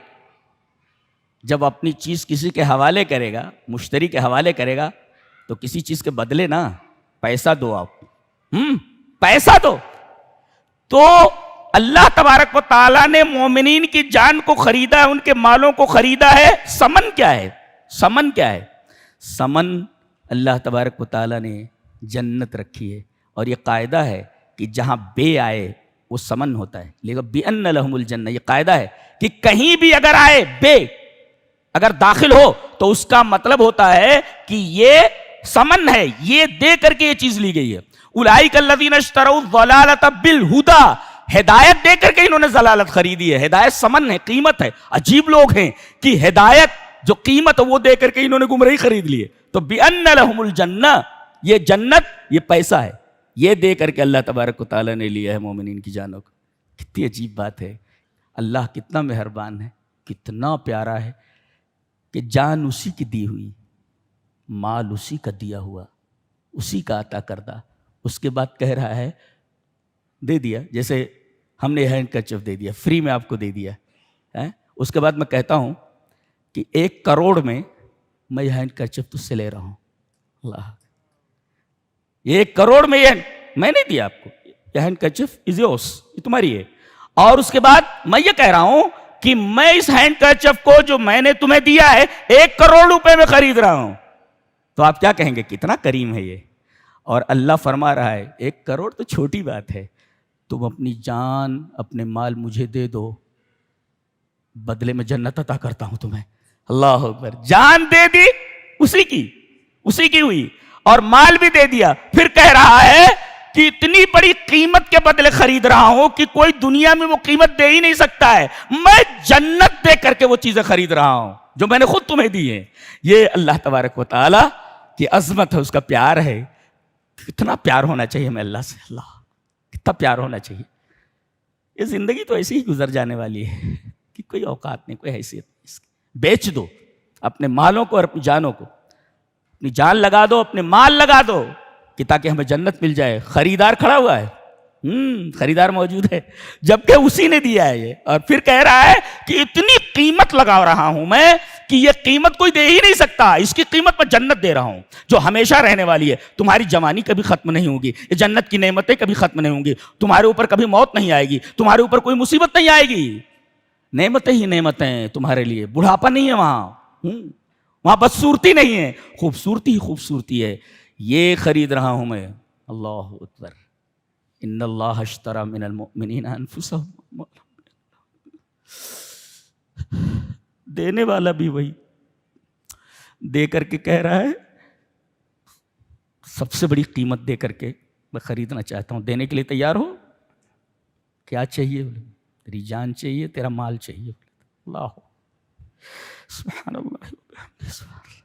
جب اپنی چیز کسی کے حوالے کرے گا، مشتری کے حوالے کرے گا، تو کسی چیز کے بدلے نا پیسہ دو، آپ پیسہ دو۔ تو اللہ تبارک و تعالیٰ نے مومنین کی جان کو خریدا ہے، ان کے مالوں کو خریدا ہے۔ ثمن کیا ہے؟ ثمن کیا ہے؟ ثمن اللہ تبارک و تعالیٰ نے جنت رکھی ہے، اور یہ قاعدہ ہے کہ جہاں بے آئے وہ ثمن ہوتا ہے۔ لیکن بِأَنَّ لَهُمُ الْجَنَّةَ، یہ قاعدہ ہے کہ کہیں بھی اگر آئے بے اگر داخل ہو تو اس کا مطلب ہوتا ہے کہ یہ ثمن ہے، یہ دے کر کے یہ چیز لی گئی ہے۔ اولئک الذین اشتروا الضلالۃ بالہدی، ہدایت دے کر کے انہوں نے ضلالت خریدی ہے۔ ہدایت ثمن ہے، قیمت ہے۔ عجیب لوگ ہیں کہ ہدایت جو قیمت ہے وہ دے کر کے انہوں نے گمراہی خرید لی ہے۔ تو بِأَنَّ لَهُمُ الْجَنَّةَ، یہ جنت یہ پیسہ ہے، یہ دے کر کے اللہ تبارک و تعالیٰ نے لیا ہے مومنین کی جانوں کو۔ کتنی عجیب بات ہے، اللہ کتنا مہربان ہے، کتنا پیارا ہے کہ جان اسی کی دی ہوئی، مال اسی کا دیا ہوا، اسی کا عطا کردہ، اس کے بعد کہہ رہا ہے دے دیا۔ جیسے ہم نے ہینڈ کرچف دے دیا، فری میں آپ کو دے دیا، اس کے بعد میں کہتا ہوں کہ 1 کروڑ میں میں ہینڈ کرچف تجھ سے لے رہا ہوں، اللہ 1 کروڑ میں یہ میں نہیں دیا آپ کو، یہ ہینڈ کرچف از یورس، یہ تمہاری ہے۔ اور اس کے بعد میں یہ کہہ رہا ہوں کہ میں اس ہینڈ کرچف کو جو میں نے تمہیں دیا ہے 1 کروڑ روپے میں خرید رہا ہوں، تو آپ کیا کہیں گے کتنا کریم ہے یہ۔ اور اللہ فرما رہا ہے 1 کروڑ تو چھوٹی بات ہے، تم اپنی جان اپنے مال مجھے دے دو، بدلے میں جنت عطا کرتا ہوں تمہیں۔ اللہ اکبر، جان دے دی اسی کی ہوئی، اور مال بھی دے دیا۔ پھر کہہ رہا ہے کہ اتنی بڑی قیمت کے بدلے خرید رہا ہوں کہ کوئی دنیا میں وہ قیمت دے ہی نہیں سکتا ہے، میں جنت دے کر کے وہ چیزیں خرید رہا ہوں جو میں نے خود تمہیں دی ہیں۔ یہ اللہ تبارک و تعالیٰ کی عظمت ہے، اس کا پیار ہے۔ کتنا پیار ہونا چاہیے ہمیں اللہ سے، اللہ کتنا پیار ہونا چاہیے۔ یہ زندگی تو ایسی ہی گزر جانے والی ہے کہ کوئی اوقات نہیں، کوئی حیثیت نہیں اس کی۔ بیچ دو اپنے مالوں کو اور اپنی جانوں کو، اپنی جان لگا دو، اپنے مال لگا دو کہ تاکہ ہمیں جنت مل جائے۔ خریدار کھڑا ہوا ہے، خریدار موجود ہے، جبکہ اسی نے دیا ہے یہ، اور پھر کہہ رہا ہے کہ اتنی قیمت لگا رہا ہوں میں کہ یہ قیمت کوئی دے ہی نہیں سکتا، اس کی قیمت میں جنت دے رہا ہوں جو ہمیشہ رہنے والی ہے۔ تمہاری جوانی کبھی ختم نہیں ہوگی، یہ جنت کی نعمتیں کبھی ختم نہیں ہوں گی، تمہارے اوپر کبھی موت نہیں آئے گی، تمہارے اوپر کوئی مصیبت نہیں آئے گی، نعمتیں ہی نعمتیں تمہارے لیے۔ بڑھاپا نہیں ہے وہاں بدصورتی نہیں ہے، خوبصورتی ہی خوبصورتی ہے۔ یہ خرید رہا ہوں میں، اللہ اکبر۔ ان اللہ اشتری من المؤمنین انفسهم، دینے والا بھی وہی دے کر کے کہہ رہا ہے سب سے بڑی قیمت دے کر کے میں خریدنا چاہتا ہوں۔ دینے کے لیے تیار ہو؟ کیا چاہیے؟ تیری جان چاہیے، تیرا مال چاہیے۔ اللہ سبحان اللہ سبحان اللہ۔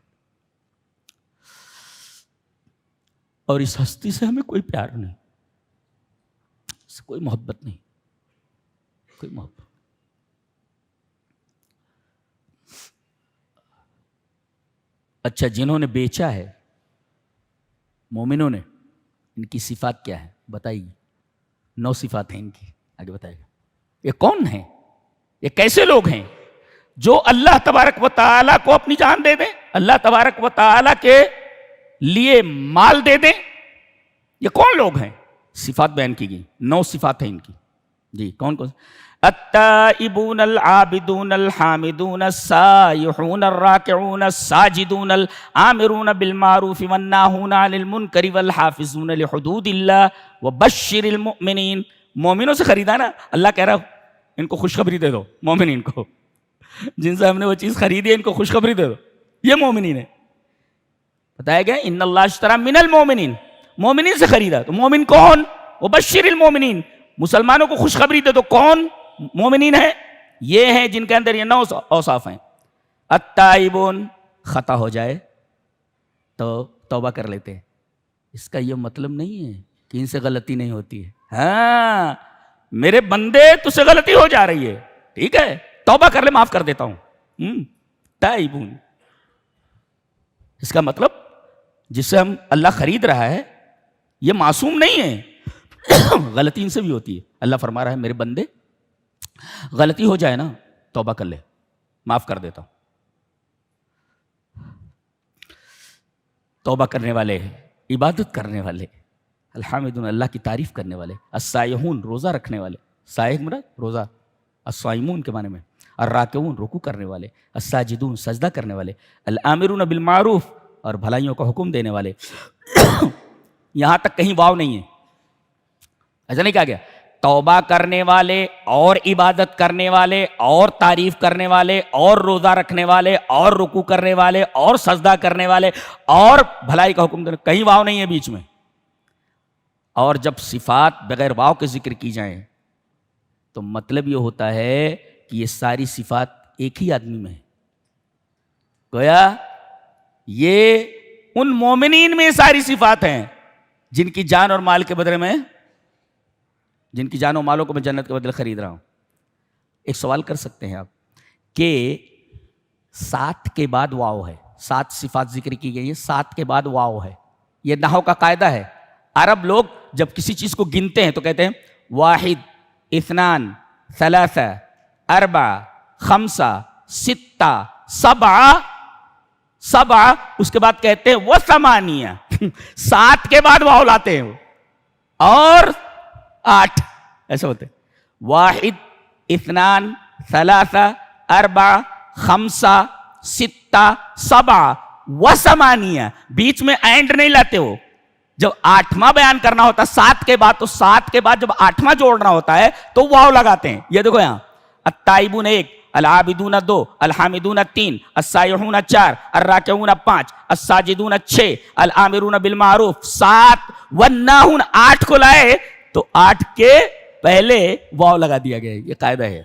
اور اس ہستی سے ہمیں کوئی پیار نہیں، اس سے کوئی محبت نہیں، کوئی محبت۔ اچھا، جنہوں نے بیچا ہے مومنوں نے، ان کی صفات کیا ہے بتائیے؟ 9 صفات ہیں ان کی، آگے بتائے گا۔ یہ کون ہیں؟ یہ کیسے لوگ ہیں جو اللہ تبارک و تعالیٰ کو اپنی جان دے دیں، اللہ تبارک و تعالیٰ کے لیے مال دے دیں؟ یہ کون لوگ ہیں؟ صفات بیان کی گئی، 9 صفات ہیں ان کی۔ جی کون کون؟ التائبون العابدون الحامدون السائحون الراکعون الساجدون الآمرون بالمعروف والناہون عن المنکر والحافظون لحدود اللہ وبشر المؤمنین مومنوں سے خریدا نا. اللہ کہہ رہا ان کو خوشخبری دے دو, مومنین کو, جن سے ہم نے وہ چیز خریدی ہے ان کو خوشخبری دے دو, یہ مومنین ہے. بتایا گیا ان اللہ اشترى من المومنین, مومنین سے خریدا. تو مومن کون؟ وبشر المومنین, مسلمانوں کو خوشخبری دے دو. کون مومنین ہیں؟ یہ ہیں جن کے اندر یہ 9 اوصاف ہیں. التائبون, خطا ہو جائے تو توبہ کر لیتے ہیں. اس کا یہ مطلب نہیں ہے کہ ان سے غلطی نہیں ہوتی ہے. ہاں میرے بندے تجھ سے غلطی ہو جا رہی ہے, ٹھیک ہے, توبہ کر لے, معاف کر دیتا ہوں. تائبون, اس کا مطلب جس سے ہم اللہ خرید رہا ہے یہ معصوم نہیں ہے, غلطی ان سے بھی ہوتی ہے. اللہ فرما رہا ہے میرے بندے غلطی ہو جائے نا توبہ کر لے, معاف کر دیتا ہوں. توبہ کرنے والے, عبادت کرنے والے, الحمدن, اللہ کی تعریف کرنے والے, السائحون, روزہ رکھنے والے, سائح مراد روزہ, الصائمون کے معنی میں, الراکعون, رکوع کرنے والے, الساجدون, سجدہ کرنے والے, الآمرون بالمعروف, اور بھلائیوں کا حکم دینے والے. یہاں تک کہیں واو نہیں ہے, ایسا نہیں کہا گیا. توبہ کرنے والے اور عبادت کرنے والے اور تعریف کرنے والے اور روزہ رکھنے والے اور رکوع کرنے والے اور سجدہ کرنے والے اور بھلائی کا حکم دینے, کہیں واو نہیں ہے بیچ میں. اور جب صفات بغیر واو کے ذکر کی جائیں تو مطلب یہ ہوتا ہے کہ یہ ساری صفات ایک ہی آدمی میں ہے. گویا یہ ان مومنین میں ساری صفات ہیں جن کی جان اور مال کے بدلے میں, جن کی جان و مالوں کو میں جنت کے بدلے خرید رہا ہوں. ایک سوال کر سکتے ہیں آپ کہ 7 کے بعد واو ہے, 7 صفات ذکر کی گئی ہیں, 7 کے بعد واو ہے. یہ نحو کا قاعدہ ہے. عرب لوگ جب کسی چیز کو گنتے ہیں تو کہتے ہیں واحد, اثنان, ثلاثہ, اربع, خمسہ, ستہ, سبع, اس کے بعد کہتے ہیں وثمانیہ. 7 کے بعد واو لاتے ہیں اور 8 ایسے ہوتے ہیں. واحد, اثنان, ثلاثہ, اربع, خمسہ, ستہ, سبع وثمانیہ. بیچ میں اینڈ نہیں لاتے ہو. جب 8واں بیان کرنا ہوتا ہے 7 کے بعد, تو 7 کے بعد جب 8واں جوڑنا ہوتا ہے تو واو لگاتے ہیں. یہ دیکھو یہاں, التائبون 1, العابدون 2, الحامدون 3, السائحون 4, الراکعون 5, الساجدون 6, الآمرون بالمعروف 7, والناہون 8 کو لائے تو 8 کے پہلے واو لگا دیا گیا. یہ قاعدہ ہے,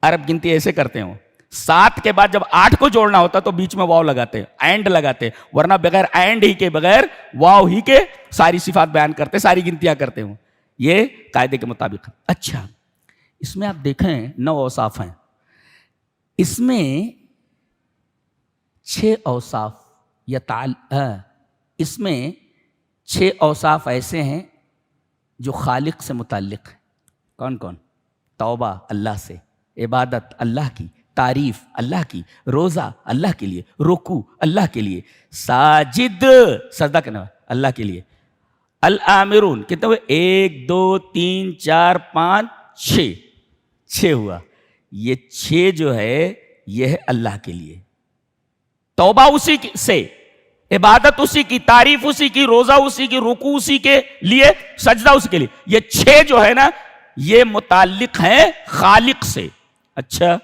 عرب گنتی ایسے کرتے ہوں. 7 کے بعد جب 8 کو جوڑنا ہوتا تو بیچ میں واو لگاتے ہیں, اینڈ لگاتے ہیں, ورنہ بغیر اینڈ ہی کے, بغیر واو ہی کے ساری صفات بیان کرتے, ساری گنتیاں کرتے ہوں. یہ قاعدے کے مطابق. اچھا, اس میں آپ دیکھیں 9 اوصاف ہیں, اس میں 6 اوصاف اس میں 6 اوصاف ایسے ہیں جو خالق سے متعلق ہیں. کون کون؟ توبہ اللہ سے, عبادت اللہ کی, تعریف اللہ کی, روزہ اللہ کے لیے, رکوع اللہ کے لیے, ساجد سجدہ کرنے والا اللہ کے لیے, الآمرون کتنے ہوئے؟ 1 2 3 4 5 6 ہوا. یہ 6 جو ہے یہ ہے اللہ کے لیے. توبہ اسی سے, عبادت اسی کی, تعریف اسی کی, روزہ اسی کی, رکوع اسی کے لیے, سجدہ اسی کے لیے. یہ 6 جو ہے نا یہ متعلق ہیں خالق سے. اچھا,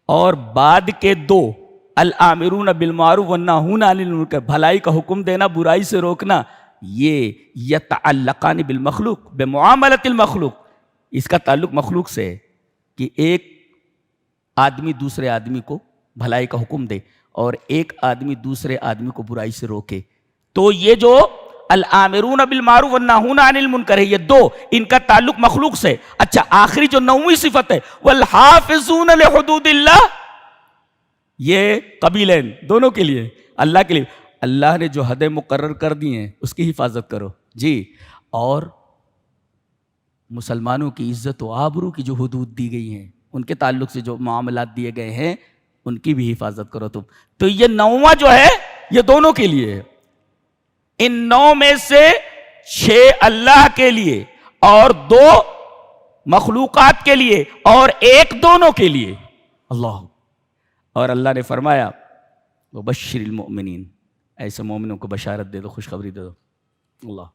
اور بعد کے 2 الآمرون بالمعروف والناہون عن المنکر, بھلائی کا حکم دینا, برائی سے روکنا, یہ یتعلقان بالمخلوق بمعاملۃ المخلوق. اس کا تعلق مخلوق سے ہے کہ ایک آدمی دوسرے آدمی کو بھلائی کا حکم دے اور ایک آدمی دوسرے آدمی کو برائی سے روکے. تو یہ جو الآمرون بالمعروف والناہون عن المنکر ہے, یہ 2 ان کا تعلق مخلوق سے. اچھا, آخری جو 9ویں صفت ہے والحافظون لحدود اللہ, یہ قبیلین دونوں کے لیے, اللہ کے لیے. اللہ نے جو حدیں مقرر کر دی ہیں اس کی حفاظت کرو جی. اور مسلمانوں کی عزت و آبرو کی جو حدود دی گئی ہیں, ان کے تعلق سے جو معاملات دیے گئے ہیں, ان کی بھی حفاظت کرو تم. تو یہ 9واں جو ہے یہ دونوں کے لیے ہے. ان 9 میں سے 6 اللہ کے لیے اور 2 مخلوقات کے لیے اور 1 دونوں کے لیے. اللہ, اور اللہ نے فرمایا وبشر المؤمنین, ایسے مومنوں کو بشارت دے دو, خوشخبری دے دو. اللہ,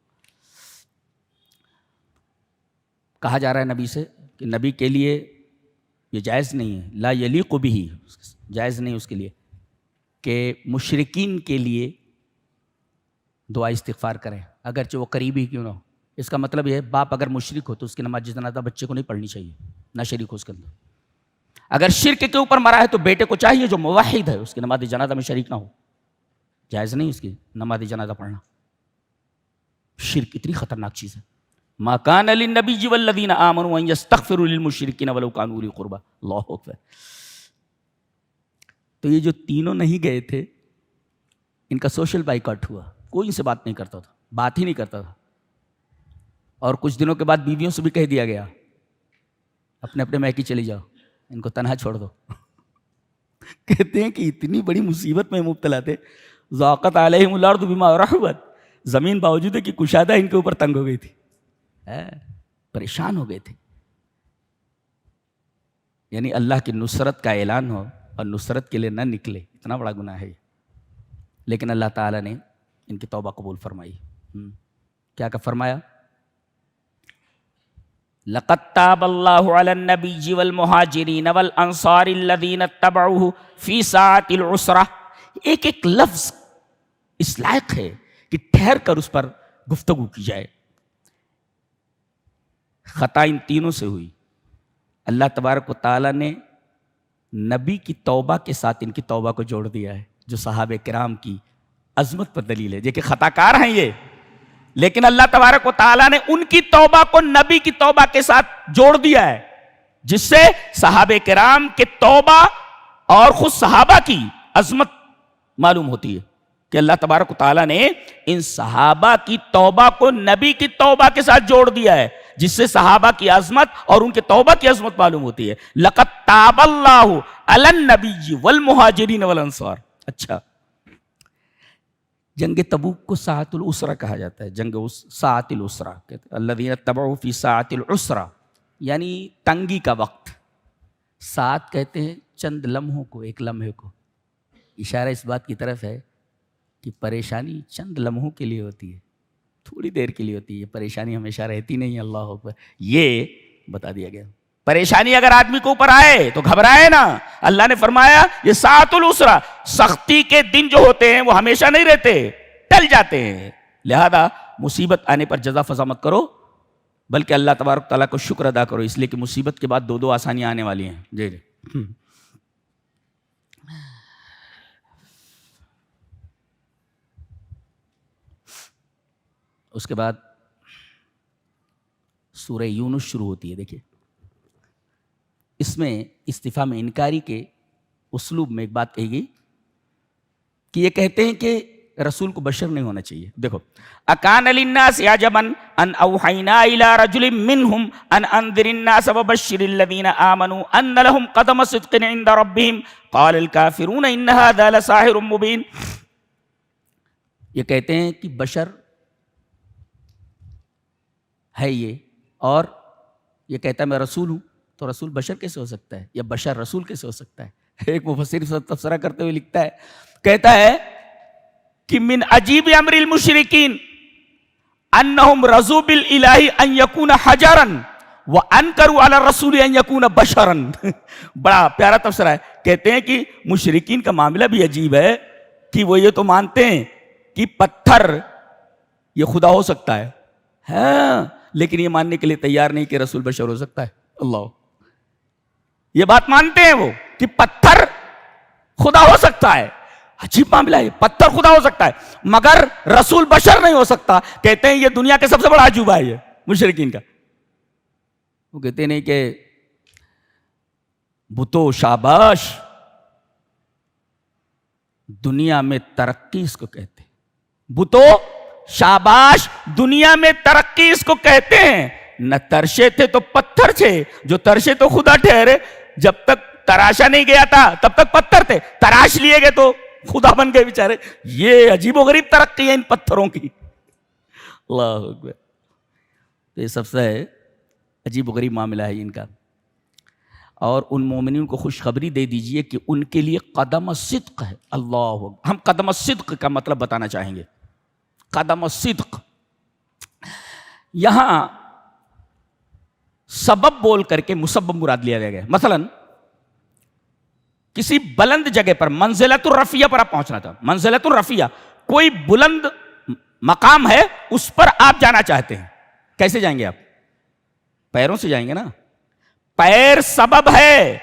کہا جا رہا ہے نبی سے کہ نبی کے لیے یہ جائز نہیں ہے، لا یلیق بہ، جائز نہیں اس کے لیے کہ مشرکین کے لیے دعا استغفار کریں اگرچہ وہ قریبی کیوں نہ ہو۔ اس کا مطلب یہ ہے باپ اگر مشرک ہو تو اس کی نماز جنازہ بچے کو نہیں پڑھنی چاہیے، نہ شریک ہو اس کے اندر۔ اگر شرک کے اوپر مرا ہے تو بیٹے کو چاہیے جو موحد ہے اس کی نماز جنازہ میں شریک نہ ہو، جائز نہیں اس کی نماز جنازہ پڑھنا۔ شرک اتنی خطرناک چیز ہے۔ ما کان للنبی والذین آمنوا ان یستغفروا للمشرکین ولو کانوا اولی قربی، اللہ اکبر۔ تو یہ جو تینوں نہیں گئے تھے ان کا سوشل بائیکاٹ ہوا، کوئی ان سے بات نہیں کرتا تھا، بات ہی نہیں کرتا تھا، اور کچھ دنوں کے بعد بیویوں سے بھی کہہ دیا گیا اپنے اپنے میکی چلی جاؤ، ان کو تنہا چھوڑ دو۔ کہتے ہیں کہ اتنی بڑی مصیبت میں مبتلا تھے، ضاقت علیہم الارض بما رحبت، زمین باوجود ہے کہ کشادہ ان کے اوپر تنگ ہو گئی تھی، پریشان ہو گئے تھے۔ یعنی اللہ کی نصرت کا اعلان ہو اور نصرت کے لیے نہ نکلے، اتنا بڑا گناہ ہے۔ لیکن اللہ تعالیٰ نے ان کی توبہ قبول فرمائی۔ کیا کہ فرمایا لَقَدْ تَابَ اللَّهُ عَلَى النَّبِيِّ وَالْمُهَاجِرِينَ وَالْأَنصَارِ الَّذِينَ اتَّبَعُوهُ فِي سَاعَةِ الْعُسْرَةِ، ایک ایک لفظ اس لائق ہے کہ ٹھہر کر اس پر گفتگو کی جائے۔ خطا ان تینوں سے ہوئی، اللہ تبارک و تعالیٰ نے نبی کی توبہ کے ساتھ ان کی توبہ کو جوڑ دیا ہے، جو صحابہ کرام کی عظمت پر دلیل ہے۔ یہ کہ خطا کار ہیں یہ، لیکن اللہ تبارک و تعالیٰ نے ان کی توبہ کو نبی کی توبہ کے ساتھ جوڑ دیا ہے، جس سے صحابہ کرام کے توبہ اور خود صحابہ کی عظمت معلوم ہوتی ہے کہ اللہ تبارک و تعالیٰ نے ان صحابہ کی توبہ کو نبی کی توبہ کے ساتھ جوڑ دیا ہے، جس سے صحابہ کی عظمت اور ان کے توبہ کی عظمت معلوم ہوتی ہے۔ لَقَدْ تَابَ اللَّهُ عَلَى النَّبِيِّ وَالْمُهَاجِرِينَ وَالْأَنصَارِ۔ اچھا، جنگ تبوک کو ساعۃ العسرہ کہا جاتا ہے، جنگ ساعۃ العسرہ، الذین اتبعوا فی ساعۃ العسرہ، یعنی تنگی کا وقت۔ ساعت کہتے ہیں چند لمحوں کو، ایک لمحے کو، اشارہ اس بات کی طرف ہے کہ پریشانی چند لمحوں کے لیے ہوتی ہے، تھوڑی دیر کے لیے ہوتی ہے، پریشانی ہمیشہ رہتی نہیں ہے۔ اللہ اکبر، یہ بتا دیا گیا۔ پریشانی اگر آدمی کو اوپر آئے تو گھبرائے نا، اللہ نے فرمایا یہ ساعۃ العسرہ، سختی کے دن جو ہوتے ہیں وہ ہمیشہ نہیں رہتے، ٹل جاتے ہیں، لہذا مصیبت آنے پر جزا فضا مت کرو، بلکہ اللہ تبارک تعالیٰ کو شکر ادا کرو، اس لیے کہ مصیبت کے بعد دو آسانیاں آنے والی ہیں۔ جی جی۔ اس کے بعد سورہ یونس شروع ہوتی ہے۔ دیکھیے اس میں استفہام انکاری کے اسلوب میں ایک بات کہی گئی کہ یہ کہتے ہیں کہ رسول کو بشر نہیں ہونا چاہیے۔ دیکھو، اکان للناس عجبا ان اوحینا الی رجل منہم ان انذر الناس وبشر الذین آمنوا ان لهم قدم صدق عند ربهم قال الکافرون ان هذا لساحر مبین۔ یہ کہتے ہیں کہ بشر ہے یہ، اور یہ کہتا ہے میں رسول ہوں، تو رسول بشر کیسے ہو سکتا ہے، یا بشر رسول کیسے ہو سکتا ہے؟ ایک مفسر تبصرہ کرتے ہوئے لکھتا ہے، کہتا ہے کہ من عجیب امر المشرکین انہم رضوا بالالہ ان یکون حجرا وانکروا علی الرسول ان یکون بشرا۔ بڑا پیارا تبصرہ ہے۔ کہتے ہیں کہ مشرکین کا معاملہ بھی عجیب ہے کہ وہ یہ تو مانتے ہیں کہ پتھر یہ خدا ہو سکتا ہے، ہاں، لیکن یہ ماننے کے لیے تیار نہیں کہ رسول بشر ہو سکتا ہے۔ اللہ، یہ بات مانتے ہیں وہ کہ پتھر خدا ہو سکتا ہے، عجیب معاملہ ہے، پتھر خدا ہو سکتا ہے مگر رسول بشر نہیں ہو سکتا۔ کہتے ہیں یہ دنیا کے سب سے بڑا عجوبہ ہے یہ مشرکین کا۔ وہ کہتے نہیں کہ بتو شاباش، دنیا میں ترقی اس کو کہتے ہیں، بتو شاباش، دنیا میں ترقی اس کو کہتے ہیں۔ نہ ترشے تھے تو پتھر تھے، جو ترشے تو خدا ٹھہرے، جب تک تراشا نہیں گیا تھا تب تک پتھر تھے، تراش لیے گئے تو خدا بن گئے بیچارے۔ یہ عجیب و غریب ترقی ہے ان پتھروں کی۔ اللہ اکبر، یہ سب سے عجیب و غریب معاملہ ہے ان کا۔ اور ان مومنین کو خوشخبری دے دیجئے کہ ان کے لیے قدم صدق ہے۔ اللہ اکبر، ہم قدم صدق کا مطلب بتانا چاہیں گے۔ قدم صدق، یہاں سبب بول کر کے مسبب مراد لیا گیا ہے. مثلا کسی بلند جگہ پر منزلۃ الرفیہ پر آپ پہنچنا تھا. منزلۃ الرفیہ کوئی بلند مقام ہے, اس پر آپ جانا چاہتے ہیں. کیسے جائیں گے آپ؟ پیروں سے جائیں گے نا. پیر سبب ہے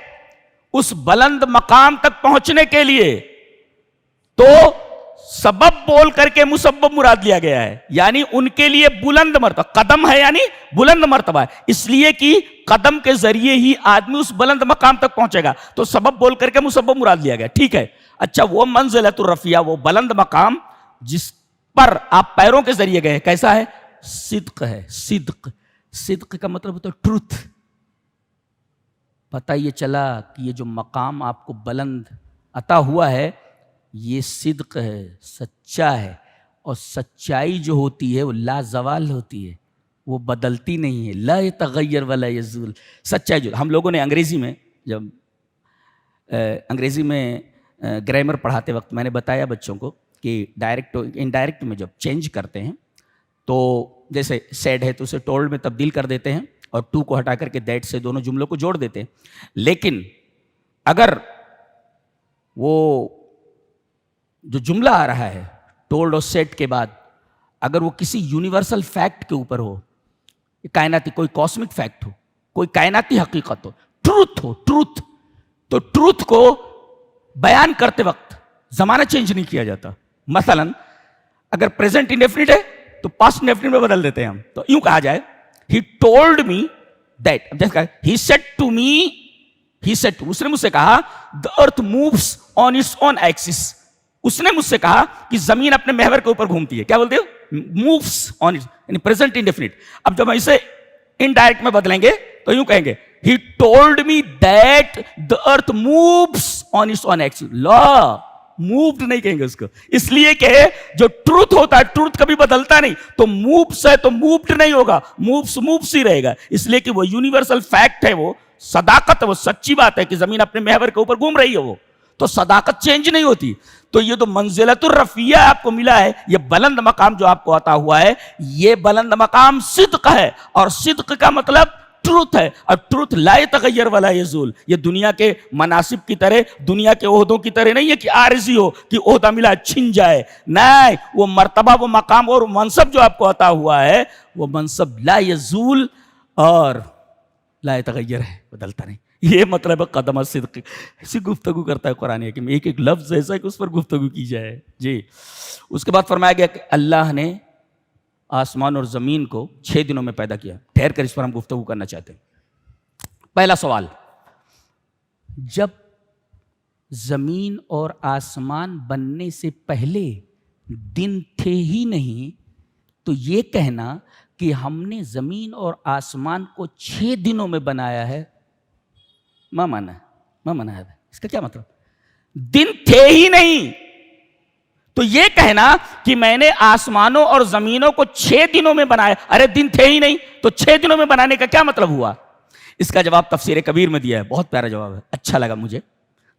اس بلند مقام تک پہنچنے کے لیے, تو سبب بول کر کے مسبب مراد لیا گیا ہے. یعنی ان کے لیے بلند مرتبہ, قدم ہے یعنی بلند مرتبہ ہے, اس لیے کہ قدم کے ذریعے ہی آدمی اس بلند مقام تک پہنچے گا, تو سبب بول کر کے مسبب مراد لیا گیا. ٹھیک ہے. اچھا, وہ منزلۃ الرفیہ, وہ بلند مقام جس پر آپ پیروں کے ذریعے گئے, کیسا ہے؟ صدق ہے. صدق, صدق کا مطلب ہوتا ہے ٹروتھ. پتہ یہ چلا کہ یہ جو مقام آپ کو بلند عطا ہوا ہے یہ صدق ہے, سچا ہے. اور سچائی جو ہوتی ہے وہ لا زوال ہوتی ہے, وہ بدلتی نہیں ہے. لا یتغیر ولا یزول. سچائی جو ہم لوگوں نے انگریزی میں, جب انگریزی میں گرامر پڑھاتے وقت میں نے بتایا بچوں کو کہ ڈائریکٹ انڈائریکٹ میں جب چینج کرتے ہیں تو جیسے سیڈ ہے تو اسے ٹولڈ میں تبدیل کر دیتے ہیں, اور ٹو کو ہٹا کر کے دیٹ سے دونوں جملوں کو جوڑ دیتے ہیں. لیکن اگر وہ جو جملہ آ رہا ہے ٹولڈ اور سیٹ کے بعد اگر وہ کسی یونیورسل فیکٹ کے اوپر ہو, کائناتی کوئی کاسمک فیکٹ ہو, کوئی کائناتی حقیقت ہو, ٹروتھ ہو, ٹروتھ, تو ٹروتھ کو بیان کرتے وقت زمانہ چینج نہیں کیا جاتا. مثلا اگر پریزنٹ انڈیفینٹ ہے تو پاسٹ انڈیفینٹ میں بدل دیتے ہیں ہم. تو یوں کہا جائے he told me that, he said to me, اس نے مجھ سے کہا the earth moves on its own axis. اس نے مجھ سے کہا کہ زمین اپنے محور کے اوپر گھومتی ہے. کیا بولتے ہو؟ moves on its, یعنی present indefinite. اب جب ہم اسے indirect میں بدلیں گے تو یوں کہیں گے he told me that the earth moves on its own axis. Law, moved نہیں کہیں گے اس کو, اس لیے کہ جو ٹروتھ ہوتا ہے ٹروتھ کبھی بدلتا نہیں. تو مووس ہے تو مووڈ نہیں ہوگا, مووس ہی رہے گا. اس لیے کہ وہ یونیورسل فیکٹ ہے, وہ صداقت ہے, وہ سچی بات ہے کہ زمین اپنے محور کے اوپر گھوم رہی ہے, وہ تو صداقت چینج نہیں ہوتی. تو یہ تو منزلۃ الرفیہ آپ کو ملا ہے, یہ بلند مقام جو آپ کو عطا ہوا ہے, یہ بلند مقام صدق ہے. اور صدق کا مطلب ٹروتھ ہے, اور ٹروتھ لا یتغیر ولا یزول. یہ دنیا کے مناصب کی طرح, دنیا کے عہدوں کی طرح نہیں ہے کہ عارضی ہو کہ عہدہ ملا چھن جائے. نہیں, وہ مرتبہ, وہ مقام اور منصب جو آپ کو عطا ہوا ہے وہ منصب لا یزول اور لا یتغیر ہے, بدلتا نہیں. یہ مطلب ہے قدم صدق. اسی گفتگو کرتا ہے قرآن حکیم, ایک ایک لفظ ایسا ہے کہ اس پر گفتگو کی جائے. جی, اس کے بعد فرمایا گیا کہ اللہ نے آسمان اور زمین کو 6 دنوں میں پیدا کیا. ٹھہر کر اس پر ہم گفتگو کرنا چاہتے ہیں. پہلا سوال, جب زمین اور آسمان بننے سے پہلے دن تھے ہی نہیں, تو یہ کہنا کہ ہم نے زمین اور آسمان کو 6 دنوں میں بنایا ہے, ما مانا ہے. اس کا کیا مطلب؟ دن تھے ہی نہیں تو یہ کہنا کہ میں نے آسمانوں اور زمینوں کو 6 دنوں میں بنایا, ارے دن تھے ہی نہیں تو 6 دنوں میں بنانے کا کیا مطلب ہوا؟ اس کا جواب تفسیر کبیر میں دیا ہے, بہت پیارا جواب ہے, اچھا لگا مجھے.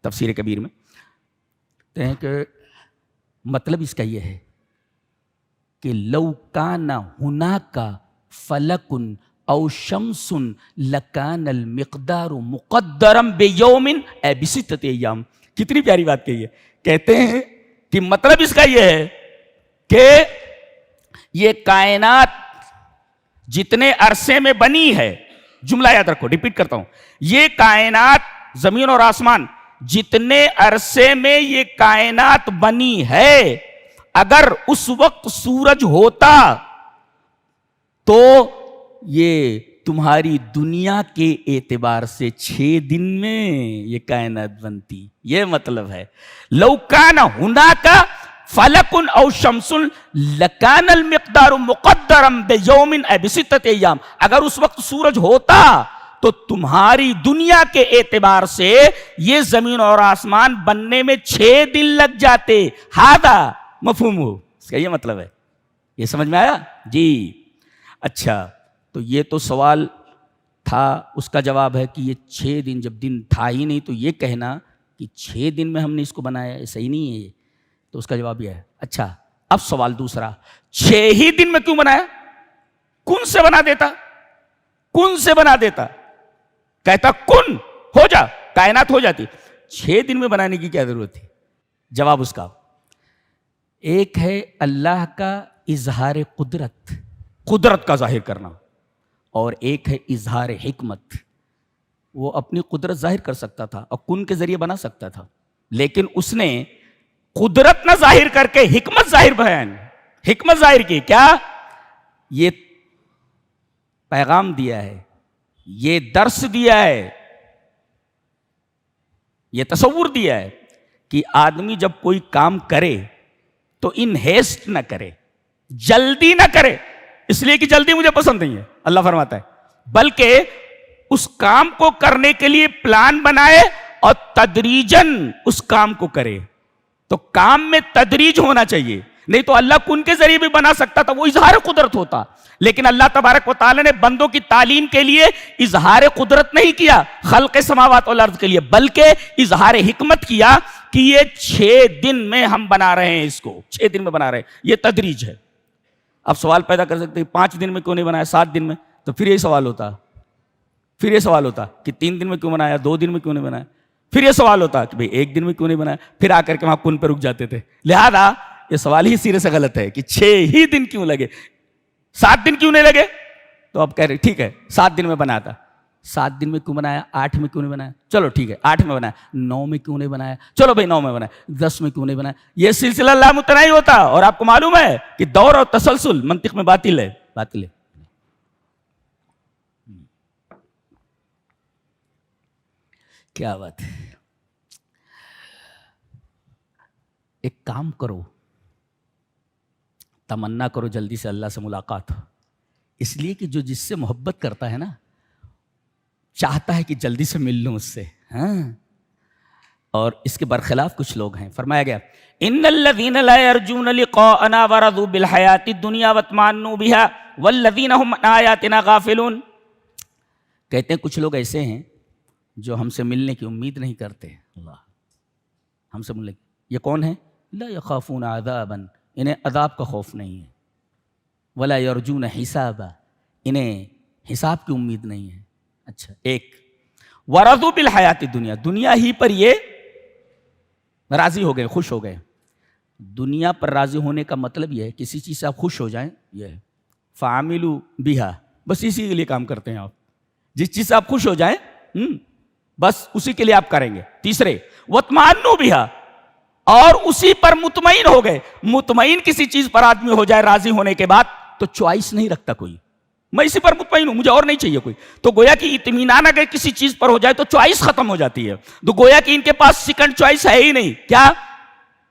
تفسیر کبیر میں کہتے ہیں کہ مطلب اس کا یہ ہے کہ لو کان ہناک فلک او شمس لکان المقدار مقدرا بیوم اے بستۃ ایام. کتنی پیاری بات کہی ہے. کہتے ہیں کہ مطلب اس کا یہ ہے کہ یہ کائنات جتنے عرصے میں بنی ہے, جملہ یاد رکھو, ریپیٹ کرتا ہوں, یہ کائنات زمین اور آسمان جتنے عرصے میں یہ کائنات بنی ہے, اگر اس وقت سورج ہوتا تو یہ تمہاری دنیا کے اعتبار سے 6 دن میں یہ کائنات بنتی. یہ مطلب ہے لو کان ہناک فلک او شمس لکان المقدار مقدرا بیوم اے بستۃ ایام. اگر اس وقت سورج ہوتا تو تمہاری دنیا کے اعتبار سے یہ زمین اور آسمان بننے میں 6 دن لگ جاتے. ہذا مفہوم ہو, اس کا یہ مطلب ہے. یہ سمجھ میں آیا جی؟ اچھا, تو یہ تو سوال تھا, اس کا جواب ہے کہ یہ 6 دن, جب دن تھا ہی نہیں تو یہ کہنا کہ 6 دن میں ہم نے اس کو بنایا, یہ صحیح نہیں ہے یہ. تو اس کا جواب یہ ہے. اچھا, اب سوال دوسرا, 6 ہی دن میں کیوں بنایا؟ کن سے بنا دیتا, کن سے بنا دیتا, کہتا کن ہو جا, کائنات ہو جاتی. 6 دن میں بنانے کی کیا ضرورت تھی؟ جواب اس کا, ایک ہے اللہ کا اظہار قدرت, قدرت کا ظاہر کرنا, اور ایک ہے اظہار حکمت. وہ اپنی قدرت ظاہر کر سکتا تھا اور کن کے ذریعے بنا سکتا تھا, لیکن اس نے قدرت نہ ظاہر کر کے حکمت ظاہر کی. کیا؟ یہ پیغام دیا ہے, یہ درس دیا ہے, یہ تصور دیا ہے کہ آدمی جب کوئی کام کرے تو ان ہیسٹ نہ کرے, جلدی نہ کرے, اس لیے کہ جلدی مجھے پسند نہیں ہے, اللہ فرماتا ہے, بلکہ اس کام کو کرنے کے لیے پلان بنائے اور تدریجن اس کام کو کرے. تو کام میں تدریج ہونا چاہیے, نہیں تو اللہ کن کے ذریعے بھی بنا سکتا تھا, وہ اظہار قدرت ہوتا. لیکن اللہ تبارک و تعالی نے بندوں کی تعلیم کے لیے اظہار قدرت نہیں کیا خلق سماوات والارض کے لیے, بلکہ اظہار حکمت کیا کہ یہ 6 دن میں ہم بنا رہے ہیں, اس کو 6 دن میں بنا رہے ہیں, یہ تدریج ہے. اب سوال پیدا کر سکتے ہیں 5 دن میں کیوں نہیں بنایا, 7 دن میں؟ تو پھر یہ سوال ہوتا کہ 3 دن میں کیوں بنایا, 2 دن میں کیوں نہیں بنایا؟ پھر یہ سوال ہوتا کہ بھئی 1 دن میں کیوں نہیں بنایا؟ پھر آ کر کے وہاں کن پہ رک جاتے تھے. لہذا یہ سوال ہی سرے سے غلط ہے کہ 6 ہی دن کیوں لگے, 7 دن کیوں نہیں لگے؟ تو اب کہہ رہے ٹھیک ہے 7 دن میں بنایا تھا, 7 دن میں کیوں بنایا؟ 8 میں کیوں نہیں بنایا؟ چلو ٹھیک ہے 8 میں بنایا. 9 میں کیوں نہیں بنایا؟ چلو بھائی 9 میں بنایا. 10 میں کیوں نہیں بنایا؟ یہ سلسلہ لامتناہی ہوتا, اور آپ کو معلوم ہے کہ دور اور تسلسل منطق میں باطل ہے. کیا بات ہے. ایک کام کرو, تمنا کرو جلدی سے اللہ سے ملاقات ہو, اس لیے کہ جو جس سے محبت کرتا ہے نا چاہتا ہے کہ جلدی سے مل لوں اس سے. ہاں, اور اس کے برخلاف کچھ لوگ ہیں. فرمایا گیا ان الذين لا يرجون لقاءنا ورضوا بالحياة الدنيا واطمأنوا بها والذين هم عن آياتنا غافلون. کہتے ہیں کچھ لوگ ایسے ہیں جو ہم سے ملنے کی امید نہیں کرتے. اللہ ہم سے ملنے, یہ کون ہے؟ لا يخافون عذابا, انہیں عذاب کا خوف نہیں ہے. ولا يرجون حسابا, انہیں حساب کی امید نہیں ہے. اچھا, ایک ورضوا بالحیات الدنیا, دنیا ہی پر یہ راضی ہو گئے, خوش ہو گئے. دنیا پر راضی ہونے کا مطلب یہ ہے کسی چیز سے آپ خوش ہو جائیں, یہ ہے فعملوا بها, بس اسی کے لیے کام کرتے ہیں آپ. جس چیز سے آپ خوش ہو جائیں بس اسی کے لیے آپ کریں گے. تیسرے واطمأنوا بها, اور اسی پر مطمئن ہو گئے. مطمئن کسی چیز پر آدمی ہو جائے راضی ہونے کے بعد تو چوائس نہیں رکھتا کوئی, میں اسی پر مطمئن ہوں, مجھے اور نہیں چاہیے کوئی. تو گویا کہ اطمینان اگر کسی چیز پر ہو جائے تو چوائس ختم ہو جاتی ہے. تو گویا کہ ان کے پاس سیکنڈ چوائس ہے ہی نہیں. کیا؟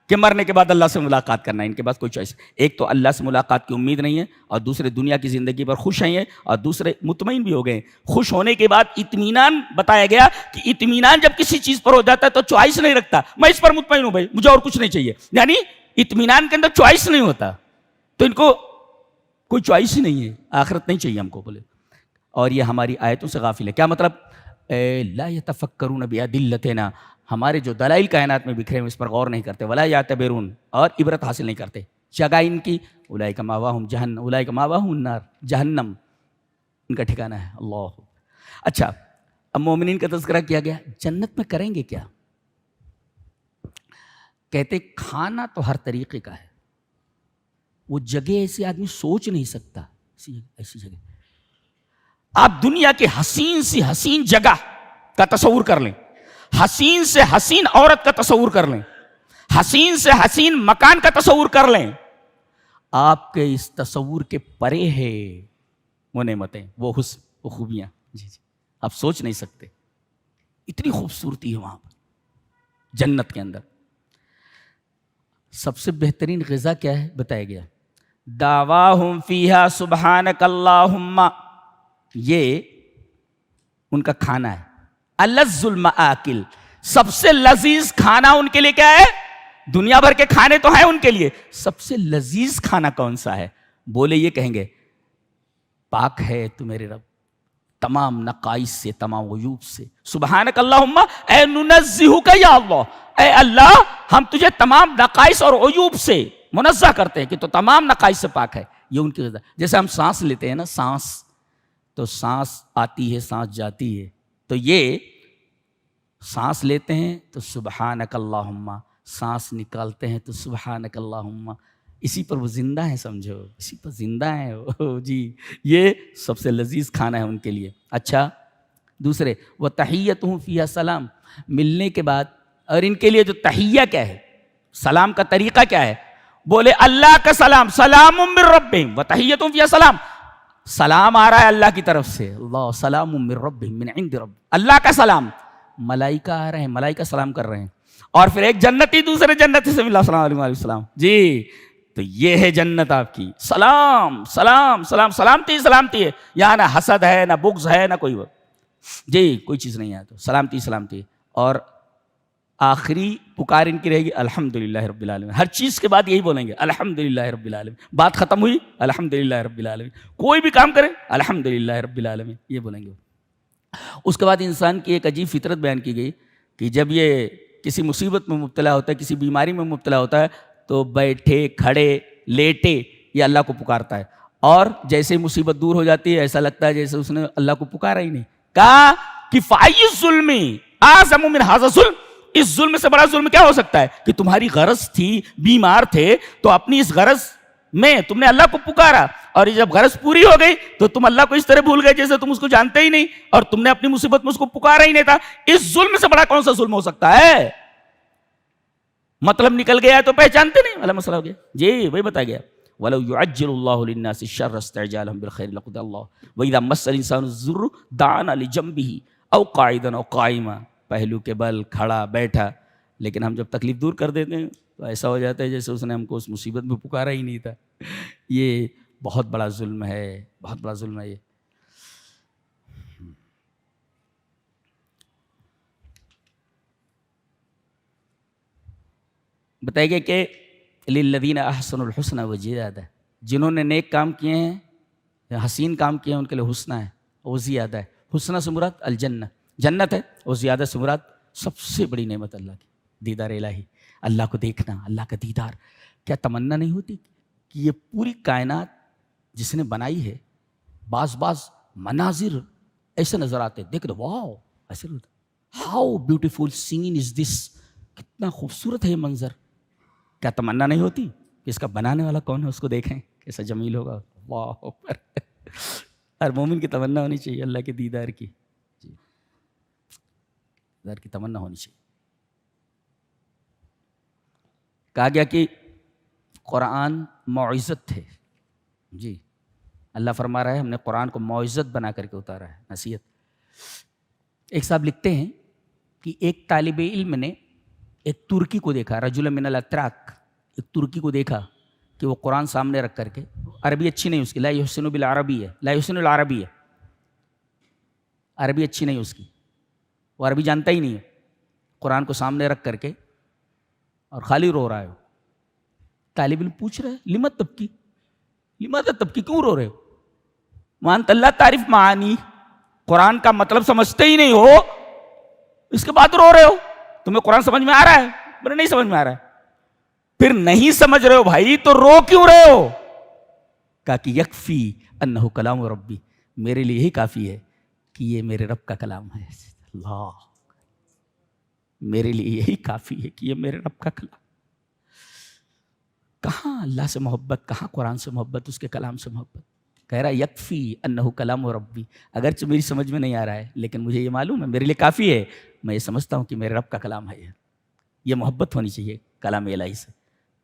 کہ مرنے کے بعد اللہ سے ملاقات کرنا ہے. ان کے پاس کوئی چوائس, ایک تو اللہ سے ملاقات کی امید نہیں ہے, اور دوسرے دنیا کی زندگی پر خوش ہیں, اور دوسرے مطمئن بھی ہو گئے. خوش ہونے کے بعد اطمینان بتایا گیا کہ اطمینان جب کسی چیز پر ہو جاتا ہے تو چوائس نہیں رکھتا, میں اس پر مطمئن ہوں بھائی, مجھے اور کچھ نہیں چاہیے. یعنی اطمینان کے اندر چوائس نہیں ہوتا, تو ان کو کوئی چوائس ہی نہیں ہے, آخرت نہیں چاہیے ہم کو بولے. اور یہ ہماری آیتوں سے غافل ہے. کیا مطلب؟ لا يتفکرون بأدلتنا, ہمارے جو دلائل کائنات میں بکھرے ہیں اس پر غور نہیں کرتے. ولا یعتبرون, اور عبرت حاصل نہیں کرتے. جگہ ان کی اولئک مأواہم جہنم, اولئک مأواہم النار, جہنم ان کا ٹھکانہ ہے. اللہ. اچھا, اب مومنین کا تذکرہ کیا گیا. جنت میں کریں گے کیا؟ کہتے کھانا تو ہر طریقے کا ہے, وہ جگہ ایسی آدمی سوچ نہیں سکتا. ایسی جگہ آپ دنیا کی حسین سی حسین جگہ کا تصور کر لیں, حسین سے حسین عورت کا تصور کر لیں, حسین سے حسین مکان کا تصور کر لیں. آپ کے اس تصور کے پرے ہے وہ نعمتیں, وہ حسن, وہ خوبیاں. جی جی, آپ سوچ نہیں سکتے اتنی خوبصورتی ہے وہاں پر جنت کے اندر. سب سے بہترین غذا کیا ہے بتایا گیا؟ دعواہم فیہا سبحانک اللہم, یہ ان کا کھانا ہے. الذ المآکل, سب سے لذیذ کھانا ان کے لیے کیا ہے؟ دنیا بھر کے کھانے تو ہیں ان کے لیے, سب سے لذیذ کھانا کون سا ہے؟ بولے یہ کہیں گے پاک ہے تو میرے رب تمام نقائص سے, تمام عیوب سے. سبحانک اللہم, اے ننزہک یا اللہ, اے اللہ ہم تجھے تمام نقائص اور عیوب سے منزہ کرتے ہیں کہ تو تمام نقائص سے پاک ہے. یہ ان کی غذا. جیسے ہم سانس لیتے ہیں نا, سانس, تو سانس آتی ہے سانس جاتی ہے، تو یہ سانس لیتے ہیں تو سبحانک اللہم، سانس نکالتے ہیں تو سبحانک اللہم، اسی پر وہ زندہ ہیں، سمجھو اسی پر زندہ ہیں وہ جی، یہ سب سے لذیذ کھانا ہے ان کے لیے۔ اچھا دوسرے، وہ تحیتہم فیہا سلام، ملنے کے بعد، اور ان کے لیے جو تحیہ کیا ہے، سلام کا طریقہ کیا ہے، بولے اللہ کا سلام، سلام من ربہم و تحیتہم فیہا سلام، سلام آ رہا ہے اللہ کی طرف سے، اللہ سلام من ربہم من عند رب، اللہ کا سلام، ملائکہ آ رہے ہیں، ملائکہ سلام کر رہے ہیں، اور پھر ایک جنتی دوسرے جنتی سے ملا، السلام علیکم وعلیکم السلام جی، تو یہ ہے جنت آپ کی، سلام سلام سلام، سلامتی سلامتی ہے، یہاں نہ حسد ہے نہ بغض ہے نہ کوئی جی کوئی چیز نہیں ہے، تو سلامتی سلامتی، اور آخری پکار ان کی رہے گی الحمدللہ رب العالمین، ہر چیز کے بعد یہی بولیں گے الحمدللہ رب العالمین، بات ختم ہوئی الحمدللہ رب العالمین، کوئی بھی کام کریں الحمدللہ رب العالمین، یہ بولیں گے۔ اس کے بعد انسان کی ایک عجیب فطرت بیان کی گئی کہ جب یہ کسی مصیبت میں مبتلا ہوتا ہے، کسی بیماری میں مبتلا ہوتا ہے، تو بیٹھے کھڑے لیٹے یہ اللہ کو پکارتا ہے، اور جیسے مصیبت دور ہو جاتی ہے ایسا لگتا ہے جیسے اس نے اللہ کو پکارا ہی نہیں، کہا کہ فائی الظلم اعظم من ھذا الظلم، اس ظلم سے بڑا ظلم کیا ہو سکتا ہے کہ تمہاری غرض تھی، بیمار تھے، تو اپنی اس غرض میں تم نے اللہ کو پکارا، اور جب غرض پوری ہو گئی تو تم اللہ کو اس طرح بھول گئے جیسے تم اس کو جانتے ہی نہیں، اور تم نے اپنی مصیبت میں اس کو پکارا ہی نہیں تھا، اس ظلم سے بڑا کون سا ظلم ہو سکتا ہے؟ مطلب نکل گیا ہے تو پہچانتے نہیں، والا مسئلہ ہو گیا جی، وہی بتا گیا، وَلَوْ يُعَجِّلُ اللَّهُ لِلنَّاسِ الشَّرَّ اسْتِعْجَالَهُم بِالْخَيْرِ لَقُضِيَ اللَّهُ وَإِذَا مَسَّ الْإِنسَانَ الضُّرُّ دَعَانَا لِجَنبِهِ أَوْ قَاعِدًا أَوْ قَائِمًا، پہلو کے بل، کھڑا بیٹھا، لیکن ہم جب تکلیف دور کر دیتے ہیں تو ایسا ہو جاتا ہے جیسے اس نے ہم کو اس مصیبت میں پکارا ہی نہیں تھا، یہ بہت بڑا ظلم ہے، بہت بڑا ظلم ہے یہ۔ بتائے گیا کہ للذین احسنوا الحسنى وزیادہ، جنہوں نے نیک کام کیے ہیں، حسین کام کیے ہیں، ان کے لیے حسنہ ہے، وہ زیادہ ہے، حسنہ سے مراد الجنہ، جنت ہے، اور زیادہ سے مراد سب سے بڑی نعمت اللہ کی دیدار الہی، اللہ کو دیکھنا، اللہ کا دیدار۔ کیا تمنا نہیں ہوتی کہ یہ پوری کائنات جس نے بنائی ہے، بعض مناظر ایسے نظر آتے، دیکھ دو واو، ایسے ہاؤ بیوٹیفل سین از دس، کتنا خوبصورت ہے یہ منظر، کیا تمنا نہیں ہوتی کہ اس کا بنانے والا کون ہے، اس کو دیکھیں کیسا جمیل ہوگا، واہ، ہر مومن کی تمنا ہونی چاہیے اللہ کے دیدار کی، دیدار کی تمنا ہونی چاہیے۔ کہا گیا کہ قرآن موعظت ہے جی، اللہ فرما رہا ہے ہم نے قرآن کو موعظت بنا کر کے اتارا ہے، نصیحت۔ ایک صاحب لکھتے ہیں کہ ایک طالب علم نے ایک ترکی کو دیکھا، رجل من الاتراک، ایک ترکی کو دیکھا کہ وہ قرآن سامنے رکھ کر کے، عربی اچھی نہیں اس کی، لا یحسن بالعربی ہے، لا یحسن العربی ہے، عربی اچھی نہیں اس کی، وہ عربی جانتا ہی نہیں ہے، قرآن کو سامنے رکھ کر کے اور خالی رو رہا ہے۔ طالب علم پوچھ رہے ہیں لمت تبکی، لماذا تبکی، کیوں رو رہے ہو؟ وانت اللہ تعریف معانی، قرآن کا مطلب سمجھتے ہی نہیں ہو، اس کے بعد رو رہے ہو، تمہیں قرآن سمجھ میں آ رہا ہے؟ بولے نہیں سمجھ میں آ رہا ہے۔ پھر نہیں سمجھ رہے ہو بھائی تو رو کیوں رہے ہو؟ کہا کہ یکفی انہ کلام ربی، میرے لیے یہی کافی ہے کہ یہ میرے رب کا کلام ہے، اللہ، میرے لیے یہی کافی ہے کہ یہ میرے رب کا کلام۔ کہاں اللہ سے محبت، کہاں قرآن سے محبت، اس کے کلام سے محبت۔ کہہ رہا یکفی انہ کلام ربی، اگرچہ میری سمجھ میں نہیں آ رہا ہے لیکن مجھے یہ معلوم ہے میرے لیے کافی ہے، میں یہ سمجھتا ہوں کہ میرے رب کا کلام ہے، یہ محبت ہونی چاہیے کلام الہی سے۔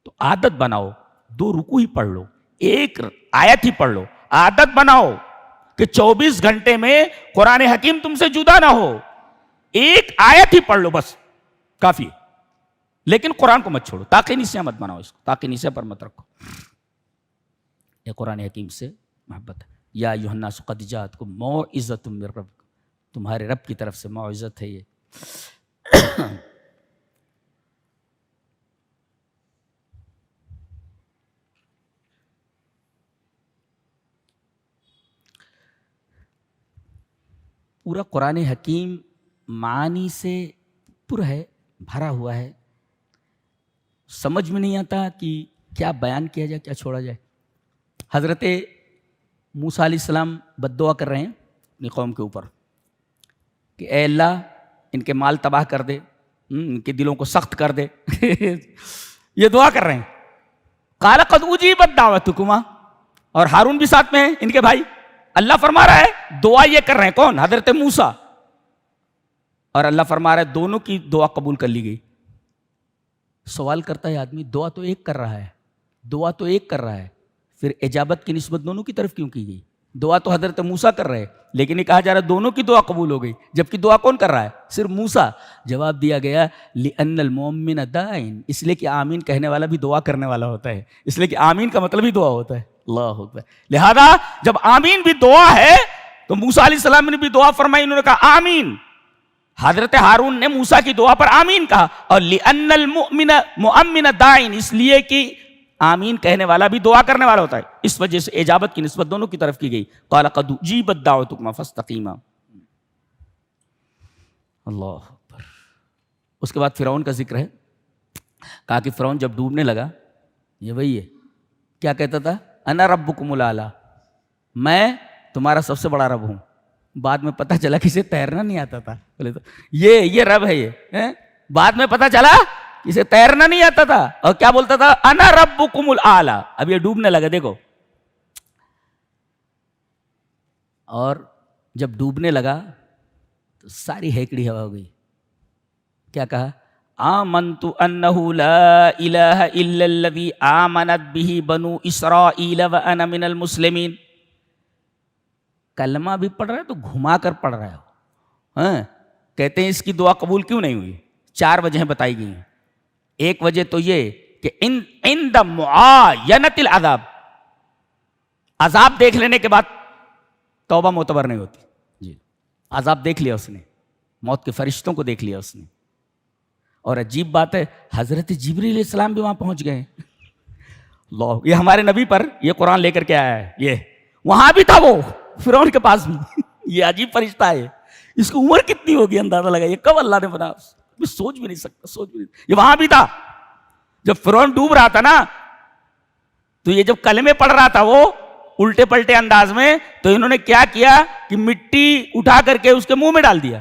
تو عادت بناؤ، 2 رکوع ہی پڑھ لو، 1 آیت ہی پڑھ لو، عادت بناؤ کہ 24 گھنٹے میں قرآن حکیم تم سے جدا نہ ہو، 1 آیت ہی پڑھ لو بس کافی ہے، لیکن قرآن کو مت چھوڑو، تاقی نسیاں مت بناؤ اس کو، تاقی نسیاں پر مت رکھو، یہ قرآن حکیم سے محبت ہے۔ یا ایھا الناس قد جاءتکم موعظۃ من ربکم، تمہارے رب کی طرف سے موعظت ہے یہ۔ پورا قرآن حکیم معانی سے پر ہے، بھرا ہوا ہے، سمجھ میں نہیں آتا کہ کیا بیان کیا جائے، کیا چھوڑا جائے۔ حضرت موسیٰ علیہ السلام بد دعا کر رہے ہیں، اپنی قوم کے اوپر کہ اے اللہ ان کے مال تباہ کر دے، ان کے دلوں کو سخت کر دے. یہ دعا کر رہے ہیں. قال قد اجیبت دعوتکما، اور ہارون بھی ساتھ میں ہیں ان کے بھائی. اللہ فرما رہا ہے دعا یہ کر رہے ہیں کون؟ حضرت موسیٰ. اور اللہ فرما رہا ہے دونوں کی دعا قبول کر لی گئی. سوال کرتا ہے آدمی دعا تو ایک کر رہا ہے، دعا تو ایک کر رہا ہے، پھر اجابت کی نسبت دونوں کی طرف کیوں کی گئی؟ دعا تو حضرت موسیٰ کر رہے، لیکن یہ کہا جا رہا ہے دونوں کی دعا قبول ہو گئی، جبکہ دعا کون کر رہا ہے؟ صرف موسیٰ. جواب دیا گیا لِأَنَّ الْمُؤْمِنَ دَاعٍ، اس لیے کہ آمین کہنے والا بھی دعا کرنے والا ہوتا ہے، اس لیے کہ آمین کا مطلب ہی دعا ہوتا ہے. اللہ اکبر. لہذا جب آمین بھی دعا ہے تو موسیٰ علیہ السلام نے بھی دعا فرمائی، انہوں نے کہا آمین. حضرت ہارون نے موسیٰ کی دعا پر آمین کہا. اور لِأَنَّ الْمُؤْمِنَ مُؤَمِّنَ دَاعٍ، اس لیے کہ آمین کہنے والا بھی دعا کرنے والا ہوتا ہے، اس وجہ سے اجابت کی نسبت دونوں کی طرف کی گئی. قال قد اجیبت دعوتکما فاستقیما. اللہ اکبر. اس کے بعد فرعون کا ذکر ہے. کہا کہ فرعون جب ڈوبنے لگا، یہ وہی ہے کیا کہتا تھا؟ انا ربکم الاعلی، میں تمہارا سب سے بڑا رب ہوں. بعد میں پتہ چلا کسے تیرنا نہیں آتا تھا. بولے تو یہ رب ہے یہ. بعد میں پتہ چلا اسے تیرنا نہیں آتا تھا اور کیا بولتا تھا؟ انا ربکم الاعلی. اب یہ ڈوبنے لگا دیکھو. اور جب ڈوبنے لگا تو ساری ہیکڑی ہوا ہو گئی. کیا کہا؟ آمنت انہ لا الہ الا الذی آمنت بہ بنو اسرائیل وانا من المسلمین. کلمہ بھی پڑھ رہا ہے تو گھما کر پڑھ رہا ہے. کہتے ہیں اس کی دعا قبول کیوں نہیں ہوئی؟ 4 وجہیں بتائی گئی ہیں. ایک وجہ تو یہ کہ عند معاینۃ العذاب، عذاب دیکھ لینے کے بعد توبہ معتبر نہیں ہوتی. جی عذاب دیکھ لیا اس نے، موت کے فرشتوں کو دیکھ لیا اس نے. اور عجیب بات ہے حضرت جبریل علیہ السلام بھی وہاں پہنچ گئے. اللہ، یہ ہمارے نبی پر یہ قرآن لے کر کے آیا ہے. یہ وہاں بھی تھا وہ فرعون کے پاس بھی. یہ عجیب فرشتہ ہے. اس کی عمر کتنی ہوگی اندازہ لگا، یہ کب اللہ نے بنا میں سوچ بھی نہیں سکتا، سوچ بھی نہیں. یہ وہاں بھی تھا جب فرعون ڈوب رہا تھا نا، تو یہ جب کلمے پڑھ رہا تھا وہ الٹے پلٹے انداز میں، تو انہوں نے کیا کیا کہ مٹی اٹھا کر کے اس کے منہ میں ڈال دیا.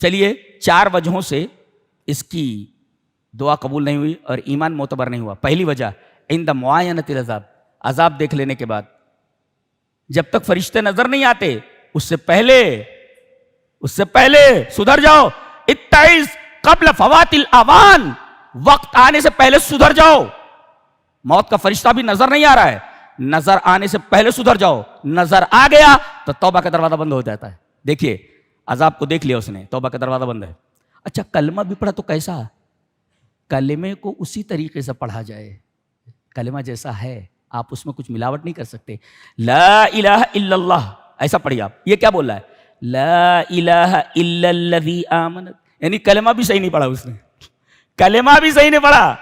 چلیے 4 وجہوں سے اس کی دعا قبول نہیں ہوئی اور ایمان معتبر نہیں ہوا. پہلی وجہ عند معاینۃ العذاب، عذاب دیکھ لینے کے بعد. جب تک فرشتے نظر نہیں آتے اس سے پہلے سدھر جاؤ. اتعظ قبل فوات الاوان، وقت آنے سے پہلے سدھر جاؤ. موت کا فرشتہ بھی نظر نہیں آ رہا ہے، نظر آنے سے پہلے سدھر جاؤ. نظر آ گیا تو توبہ کا دروازہ بند ہو جاتا ہے. دیکھیے عذاب کو دیکھ لیا اس نے، توبہ کا دروازہ بند ہے. اچھا کلمہ بھی پڑھا تو کیسا؟ کلمے کو اسی طریقے سے پڑھا جائے، کلمہ جیسا ہے، آپ اس میں کچھ ملاوٹ نہیں کر سکتے. لا الہ الا اللہ ایسا پڑھیے آپ. یہ کیا بول رہا ہے؟ لا الہ الا الذی آمنت، یعنی کلمہ بھی صحیح نہیں پڑھا اس نے، کلمہ بھی صحیح نہیں پڑھا.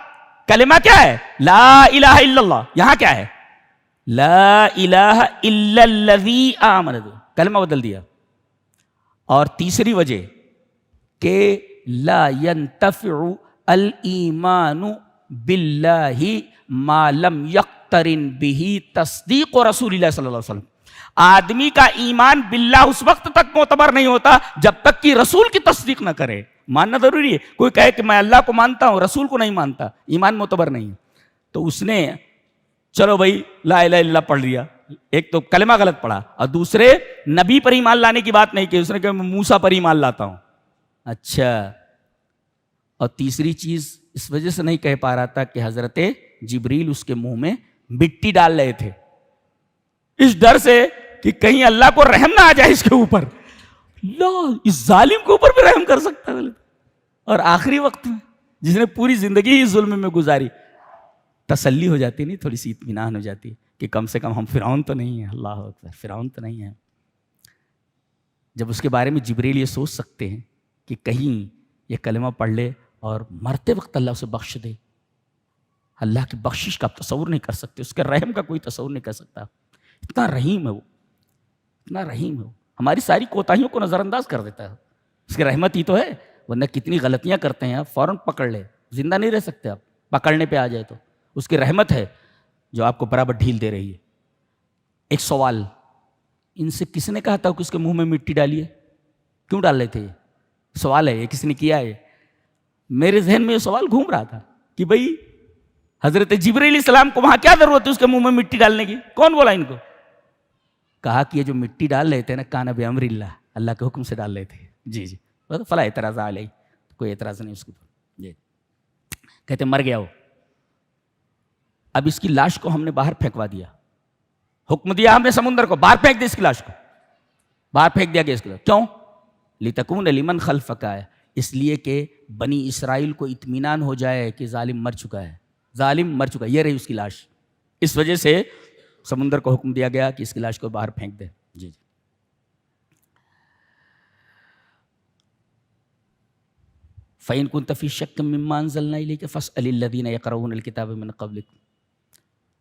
کلمہ کیا ہے؟ لا الہ الا اللہ. یہاں کیا ہے؟ لا الہ الا الذی آمنت، کلمہ بدل دیا. اور تیسری وجہ کہ لا ينتفع الایمان باللہ ما لم یقترن بہ تصدیق رسول اللہ صلی اللہ علیہ وسلم. آدمی کا ایمان باللہ اس وقت تک معتبر نہیں ہوتا جب تک کہ رسول کی تصدیق نہ کرے. ماننا ضروری ہے. کوئی کہے کہ میں اللہ کو مانتا ہوں رسول کو نہیں مانتا، ایمان معتبر نہیں ہے. تو اس نے چلو بھائی لا الہ الا اللہ پڑھ لیا، ایک تو کلمہ غلط پڑھا، اور دوسرے نبی پر ایمان لانے کی بات نہیں کی، اس نے کہا میں موسیٰ پر ایمان لاتا ہوں. اچھا، اور تیسری چیز اس وجہ سے نہیں کہہ پا رہا تھا کہ حضرت جبریل اس کے منہ میں مٹی ڈال رہے تھے، اس ڈر سے کہ کہیں اللہ کو رحم نہ آ جائے اس کے اوپر. اس ظالم کے اوپر بھی رحم کر سکتا ہے. اور آخری وقت میں جس نے پوری زندگی ہی ظلم میں گزاری، تسلی ہو جاتی نہیں، تھوڑی سی اطمینان ہو جاتی کہ کم سے کم ہم فرعون تو نہیں ہیں. اللہ اکبر، فرعون تو نہیں ہے. جب اس کے بارے میں جبریل یہ سوچ سکتے ہیں کہ کہیں یہ کلمہ پڑھ لے اور مرتے وقت اللہ اسے بخش دے. اللہ کی بخشش کا آپ تصور نہیں کر سکتے، اس کے رحم کا کوئی تصور نہیں کر سکتا. اتنا رحیم ہے وہ، اتنا رحیم ہے وہ. ہماری ساری کوتاہیوں کو نظر انداز کر دیتا ہے. اس کی رحمت ہی تو ہے، ورنہ کتنی غلطیاں کرتے ہیں آپ، فوراً پکڑ لے، زندہ نہیں رہ سکتے آپ پکڑنے پہ آ جائے تو. اس کی رحمت ہے جو آپ کو برابر ڈھیل دے رہی ہے. ایک سوال ان سے کس نے کہا تھا کہ اس کے منہ میں مٹی ڈالیے؟ کیوں ڈال رہے تھے؟ یہ سوال ہے، یہ کس نے کیا ہے؟ میرے ذہن میں یہ سوال گھوم رہا تھا کہ بھئی حضرت جبرائیل علیہ السلام کو وہاں کیا ضرورت ہے اس کے منہ میں مٹی ڈالنے کی؟ کون بولا ان کو؟ کہا کہ یہ جو مٹی ڈال رہے تھے نا کان بامر اللہ، اللہ کے حکم سے ڈال رہے تھے. جی جی فلا اعتراض علیہ، کوئی اعتراض نہیں اس کے اوپر. جی کہتے مر گیا وہ. اب اس کی لاش کو ہم نے باہر پھینکوا دیا، حکم دیا ہم نے سمندر کو باہر پھینک دیا، اس کی لاش کو باہر پھینک دیا گیا. اس کے کیوں؟ لتکون لمن خلفک، اس لیے کہ بنی اسرائیل کو اطمینان ہو جائے کہ ظالم مر چکا ہے، ظالم مر چکا ہے، یہ رہی اس کی لاش. اس وجہ سے سمندر کو حکم دیا گیا کہ اس کی لاش کو باہر پھینک دے. جی جی فَإِن كُنتَ فِي شَكٍّ مِّمَّا أَنزَلْنَا إِلَيْكَ فَاسْأَلِ الَّذِينَ يَقْرَؤُونَ الْكِتَابَ مِن قَبْلِكُمْ.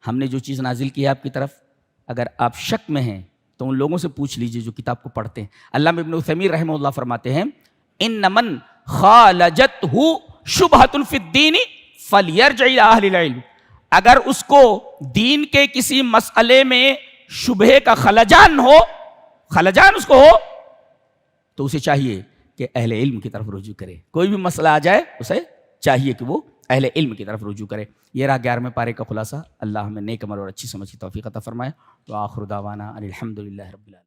ہم نے جو چیز نازل کی ہے آپ کی طرف، اگر آپ شک میں ہیں تو ان لوگوں سے پوچھ لیجئے جو کتاب کو پڑھتے ہیں. علامہ ابن عثیمین رحمہ اللہ فرماتے ہیں ان من خالجتہ شبہۃ فی الدین فلیرجع الی اہل العلم. اگر اس کو دین کے کسی مسئلے میں شبہے کا خلجان ہو، خلجان اس کو ہو، تو اسے چاہیے کہ اہل علم کی طرف رجوع کرے. کوئی بھی مسئلہ آ جائے اسے چاہیے کہ وہ اہل علم کی طرف رجوع کرے. یہ رہا 11ویں پارے کا خلاصہ. اللہ ہمیں نیک عمل اور اچھی سمجھ کی توفیق عطا فرمائے. وآخر دعوانا ان الحمد للہ رب العالمین.